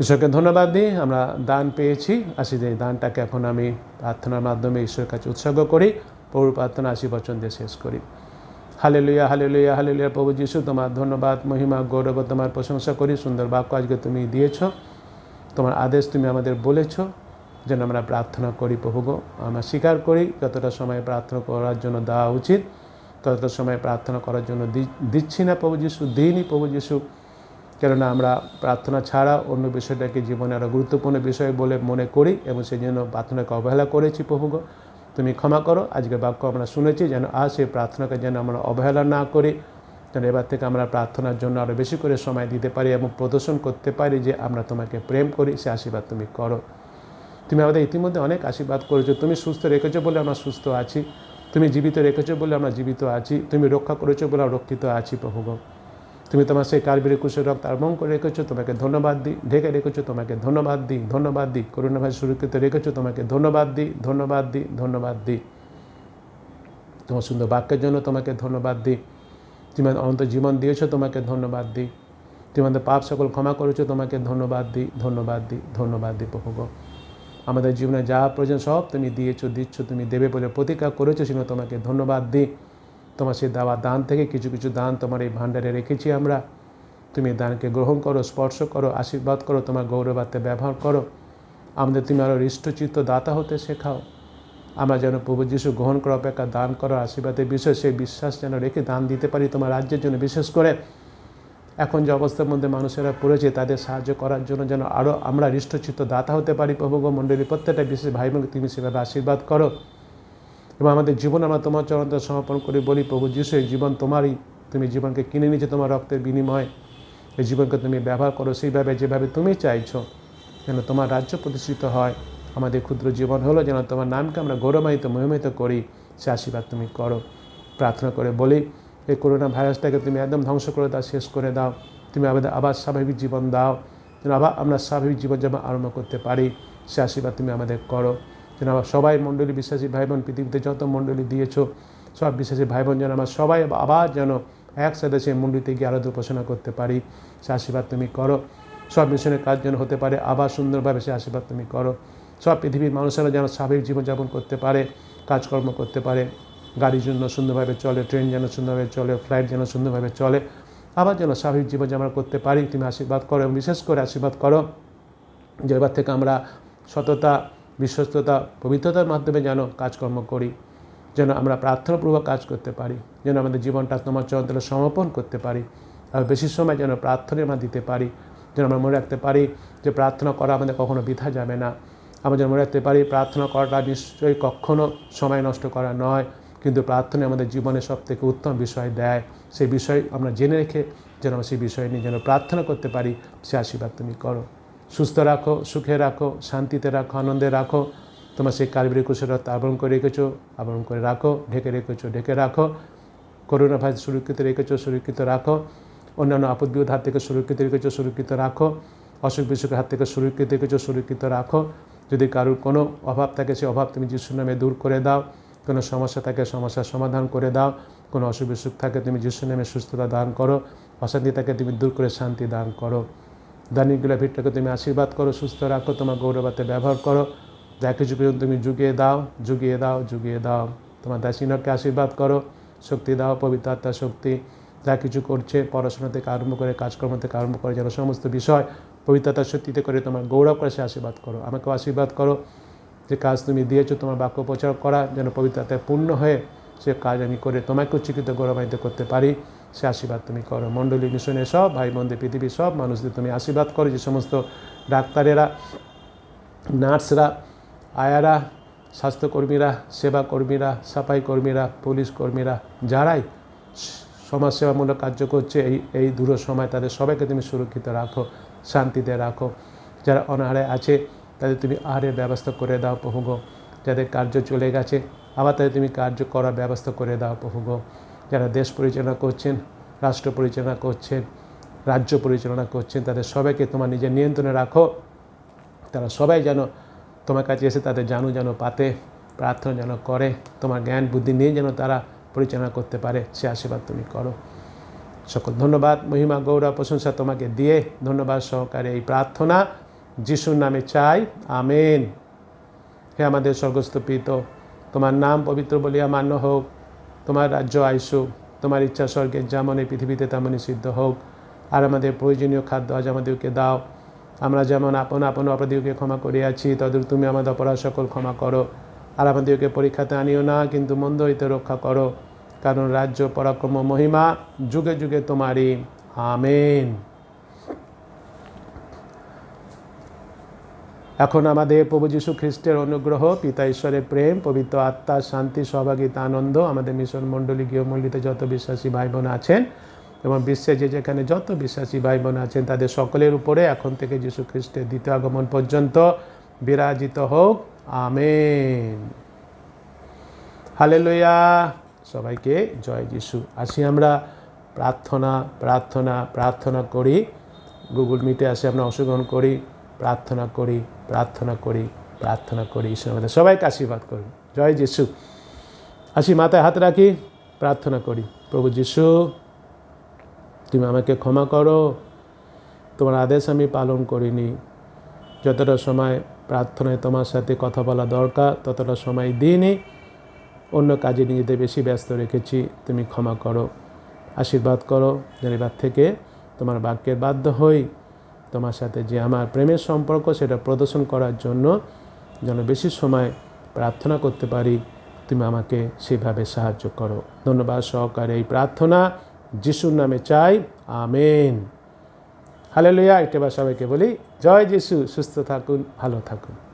ঈশ্বরকে ধন্যবাদ দিই, আমরা দান পেয়েছি। আসি যে এই দানটাকে এখন আমি প্রার্থনার মাধ্যমে ঈশ্বরের কাছে উৎসর্গ করি। প্রভুর প্রার্থনা 80 বচন দিয়ে শেষ করি। Hallelujah, hallelujah, hallelujah. প্রভু যিশু, তোমার ধন্যবাদ, মহিমা, গৌরব, তোমার প্রশংসা করি। সুন্দর বাক্য আজকে তুমি দিয়েছ, তোমার আদেশ তুমি আমাদের বলেছ যেন আমরা প্রার্থনা করি। প্রভু গো, আমরা স্বীকার করি যতটা সময় প্রার্থনা করার জন্য দেওয়া উচিত ততটা সময় প্রার্থনা করার জন্য দিচ্ছি না প্রভু যিশু, দিইনি প্রভু যিশু। কেননা আমরা প্রার্থনা ছাড়া অন্য বিষয়টাকে জীবনে আরও গুরুত্বপূর্ণ বিষয় বলে মনে করি এবং সেই জন্য প্রার্থনাকে অবহেলা করেছি। প্রভু গো, তুমি ক্ষমা করো। আজকে বাক্য আমরা শুনেছি, যেন আজ সেই প্রার্থনাকে যেন আমরা অবহেলা না করি, যেন এবার থেকে আমরা প্রার্থনার জন্য আরও বেশি করে সময় দিতে পারি এবং প্রদর্শন করতে পারি যে আমরা তোমাকে প্রেম করি। সে আশীর্বাদ তুমি করো। তুমি আমাদের ইতিমধ্যে অনেক আশীর্বাদ করেছো। তুমি সুস্থ রেখেছো বলে আমরা সুস্থ আছি, তুমি জীবিত রেখেছো বলে আমরা জীবিত আছি, তুমি রক্ষা করেছো বলে আমরা রক্ষিত আছি। প্রভু গো, তুমি তোমার সেই কালবেরি কুশের রক্ত আর্পণ করে রেখেছো, তোমাকে ধন্যবাদ দিই। ঢেকে রেখেছো, তোমাকে ধন্যবাদ দিই, ধন্যবাদ দিই। করুণাভাবে সুরক্ষিত রেখেছো, তোমাকে ধন্যবাদ দিই, ধন্যবাদ দিই, ধন্যবাদ দিই। তোমার সুন্দর বাক্যের জন্য তোমাকে ধন্যবাদ দিই। তুমি অনন্ত জীবন দিয়েছো, তোমাকে ধন্যবাদ দিই। তুমি আমাদের পাপ সকল ক্ষমা করেছো, তোমাকে ধন্যবাদ দিই, ধন্যবাদ দিই, ধন্যবাদ দিই। প্রভু গো, আমাদের জীবনে যা প্রয়োজন সব তুমি দিয়েছো, দিচ্ছ, তুমি দেবে বলে প্রতিজ্ঞা করেছো, সেজন্য তোমাকে ধন্যবাদ দিই। তোমার সেই দেওয়া দান থেকে কিছু কিছু দান তোমার এই ভাণ্ডারে রেখেছি আমরা। তুমি দানকে গ্রহণ করো, স্পর্শ করো, আশীর্বাদ করো, তোমার গৌরবার্থে ব্যবহার করো। আমাদের তুমি আরও হৃষ্টচিত্ত দাতা হতে শেখাও। আমরা যেন প্রভু যিশু গ্রহণ করা অপেক্ষা দান করার আশীর্বাদের বিষয় সেই বিশ্বাস যেন রেখে দান দিতে পারি তোমার রাজ্যের জন্য। বিশেষ করে এখন যে অবস্থার মধ্যে মানুষেরা পড়েছে তাদের সাহায্য করার জন্য যেন আরও আমরা হৃষ্টচিত্ত দাতা হতে পারি। প্রভু গো, মণ্ডলী প্রত্যেকটা বিশেষ ভাই বোনকে তুমি সেভাবে আশীর্বাদ করো এবং আমাদের জীবন আমরা তোমার চরণে সমর্পণ করে বলি, প্রভু যিশু এই জীবন তোমারই, তুমি জীবনকে কিনে নিয়েছো তোমার রক্তের বিনিময়ে। এই জীবনকে তুমি ব্যবহার করো সেইভাবে যেভাবে তুমি চাইছো, যেন তোমার রাজ্য প্রতিষ্ঠিত হয়। আমাদের ক্ষুদ্র জীবন হলো যেন তোমার নামকে আমরা গৌরবান্বিত মহিমান্বিত করি, সে আশীর্বাদ তুমি করো। প্রার্থনা করে বলি, এই করোনা ভাইরাসটাকে তুমি একদম ধ্বংস করে দাও, শেষ করে দাও। তুমি আমাদের আবার স্বাভাবিক জীবন দাও, যেন আবার আমরা স্বাভাবিক জীবনযাপন আরম্ভ করতে পারি, সে আশীর্বাদ তুমি আমাদের করো। যেন আবার সবাই মণ্ডলী বিশ্বাসী ভাই বোন, পৃথিবীতে যত মণ্ডলী দিয়েছো সব বিশ্বাসী ভাই বোন যেন আমরা সবাই আবার যেন একসাথে সেই মণ্ডলীতে গিয়ে আরাধনা উপাসনা করতে পারি, সে আশীর্বাদ তুমি করো। সব মিশনের কাজ যেন হতে পারে আবার সুন্দরভাবে, সে আশীর্বাদ তুমি করো। সব পৃথিবীর মানুষেরা যেন স্বাভাবিক জীবনযাপন করতে পারে, কাজকর্ম করতে পারে, গাড়ির জন্য সুন্দরভাবে চলে, ট্রেন যেন সুন্দরভাবে চলে, ফ্লাইট যেন সুন্দরভাবে চলে, আবার যেন স্বাভাবিক জীবনযাপন করতে পারি, তুমি আশীর্বাদ করো। এবং বিশেষ করে আশীর্বাদ করো যে এবার থেকে আমরা সততা, বিশ্বস্ততা, পবিত্রতার মাধ্যমে যেন কাজকর্ম করি, যেন আমরা প্রার্থনাপূর্বক কাজ করতে পারি, যেন আমাদের জীবনটা তোমার চরণতলে সমর্পণ করতে পারি, আর বেশি সময় যেন প্রার্থনায় আমরা দিতে পারি। যেন আমরা মনে রাখতে পারি যে প্রার্থনা করা আমাদের কখনো বৃথা যাবে না। আমরা যেন মনে রাখতে পারি প্রার্থনা করাটা নিশ্চয়ই কখনো সময় নষ্ট করা নয়, কিন্তু প্রার্থনা আমাদের জীবনে সবথেকে উত্তম বিষয় দেয়। সেই বিষয় আমরা জেনে রেখে যেন আমরা সেই বিষয় নিয়ে যেন প্রার্থনা করতে পারি, সে আশীর্বাদ তুমি করো। সুস্থ রাখো, সুখে রাখো, শান্তিতে রাখো, আনন্দে রাখো। তোমার সেই কালবেরি ক্রুশের রক্ত আবরণ করে রেখেছো, আবরণ করে রাখো। ঢেকে রেখেছো, ঢেকে রাখো। করোনা ভাইরাস সুরক্ষিত রেখেছো, সুরক্ষিত রাখো। অন্যান্য আপদ বিপদ হাত থেকে সুরক্ষিত রেখেছো, সুরক্ষিত রাখো। অসুখ বিসুখের হাত থেকে সুরক্ষিত রেখেছো, সুরক্ষিত রাখো। যদি কারোর কোনো অভাব থাকে সেই অভাব তুমি যিশুর নামে দূর করে দাও। কোনো সমস্যা থাকে সমস্যার সমাধান করে দাও। কোনো অসুখ বিসুখ থাকে তুমি যিশুর নামে সুস্থতা দান করো। অশান্তি থাকে তুমি দূর করে শান্তি দান করো। দানিকগুলা ভিড়টাকে তুমি আশীর্বাদ করো, সুস্থ রাখো, তোমার গৌরবাতে ব্যবহার করো। যা কিছু পর্যন্ত তুমি যুগিয়ে দাও, যুগিয়ে দাও, যুগিয়ে দাও। তোমার দাসিনকে আশীর্বাদ করো, শক্তি দাও, পবিত্র আত্মার শক্তি। যা কিছু করছে পড়াশোনা থেকে আরম্ভ করে, কাজকর্ম থেকে আরম্ভ করে, যেন সমস্ত বিষয় পবিত্র আত্মার শক্তিতে করে তোমার গৌরব করে সে আশীর্বাদ করো। আমাকেও আশীর্বাদ করো যে কাজ তুমি দিয়েছো তোমার বাক্য প্রচার করা, যেন পবিত্র আত্মায় পূর্ণ হয়ে সে কাজ আমি করে তোমাকে উচ্চকিত গৌরবান্বিত করতে পারি, সে আশীর্বাদ তুমি করো। মণ্ডলী মিশনের সব ভাই বোনদের, পৃথিবীর সব মানুষদের তুমি আশীর্বাদ করো। যে সমস্ত ডাক্তারেরা, নার্সরা, আয়ারা, স্বাস্থ্যকর্মীরা, সেবাকর্মীরা, সাফাই কর্মীরা, পুলিশ কর্মীরা, যারাই সমাজসেবামূলক কার্য করছে এই দূর সময়, তাদের সবাইকে তুমি সুরক্ষিত রাখো, শান্তিতে রাখো। যারা অনাহারে আছে তাদের তুমি আহারের ব্যবস্থা করে দাও প্রভু গো। যাদের কার্য চলে গেছে আবার তাদের তুমি কার্য করার ব্যবস্থা করে দাও প্রভু গো। যারা দেশ পরিচালনা করছেন, রাষ্ট্র পরিচালনা করছেন, রাজ্য পরিচালনা করছেন, তাদের সবাইকে তোমার নিজের নিয়ন্ত্রণে রাখো। তারা সবাই যেন তোমার কাছে এসে তাদের যেন পাতে, প্রার্থনা যেন করে, তোমার জ্ঞান বুদ্ধি নিয়ে যেন তারা পরিচালনা করতে পারে, সে আশীর্বাদ তুমি করো। সকল ধন্যবাদ, মহিমা, গৌরব, প্রশংসা তোমাকে দিয়ে ধন্যবাদ সহকারে এই প্রার্থনা যিশুর নামে চাই, আমেন। হে আমাদের স্বর্গস্থ পিতা, তোমার নাম পবিত্র বলিয়া মান্য হোক, তোমার রাজ্য আইসুক, তোমার ইচ্ছা স্বর্গের যেমন এই পৃথিবীতে তেমনই সিদ্ধ হোক। আর আমাদের প্রয়োজনীয় খাদ্য আজ আমাদেরকে দাও, আমরা যেমন আপন আপন অপরাধীকে ক্ষমা করিয়াছি, তদ্রূপ তুমি আমাদের অপরাধ সকল ক্ষমা করো। আর আমাদেরকে পরীক্ষাতে আনিও না, কিন্তু মন্দ হইতে রক্ষা করো, কারণ রাজ্য, পরাক্রম, মহিমা যুগে যুগে তোমারই, আমেন। এখন আমাদের প্রভু যীশু খ্রিস্টের অনুগ্রহ, পিতা ঈশ্বরের প্রেম, পবিত্র আত্মার শান্তি, সহভাগিতা, আনন্দ আমাদের মিশন মণ্ডলী গৃহমণ্ডলীতে যত বিশ্বাসী ভাই বোন আছেন এবং বিশ্বে যেখানে যত বিশ্বাসী ভাই বোন আছেন তাদের সকলের উপরে এখন থেকে যীশু খ্রিস্টের দ্বিতীয় আগমন পর্যন্ত বিরাজিত হোক, আমেন। হালেলুয়া। সবাইকে জয় যিশু। আসি আমরা প্রার্থনা প্রার্থনা প্রার্থনা করি। গুগল মিটে আসে আমরা অংশগ্রহণ করি, প্রার্থনা করি প্রার্থনা করি প্রার্থনা করি। ঈশ্বর আমাদের সবাইকে আশীর্বাদ করুন। জয় যিশু। আসি, মাথায় হাত রাখি, প্রার্থনা করি। প্রভু যিশু, তুমি আমাকে ক্ষমা করো, তোমার আদেশ আমি পালন করিনি। যতটা সময় প্রার্থনায় তোমার সাথে কথা বলা দরকার ততটা সময় দিইনি, অন্য কাজে নিজেদের বেশি ব্যস্ত রেখেছি। তুমি ক্ষমা করো, আশীর্বাদ করো, যেন এবার থেকে তোমার বাক্যের বাধ্য হই, তোমার সাথে যে আমার প্রেমের সম্পর্ক সেটা প্রদর্শন করার জন্য যেন বেশি সময় প্রার্থনা করতে পারি। তুমি আমাকে সেভাবে সাহায্য করো। ধন্যবাদ সহকারে এই প্রার্থনা যিশুর নামে চাই, আমেন। হালেলুয়া। এটা সবাইকে বলি জয় যিশু। সুস্থ থাকুন, ভালো থাকুন।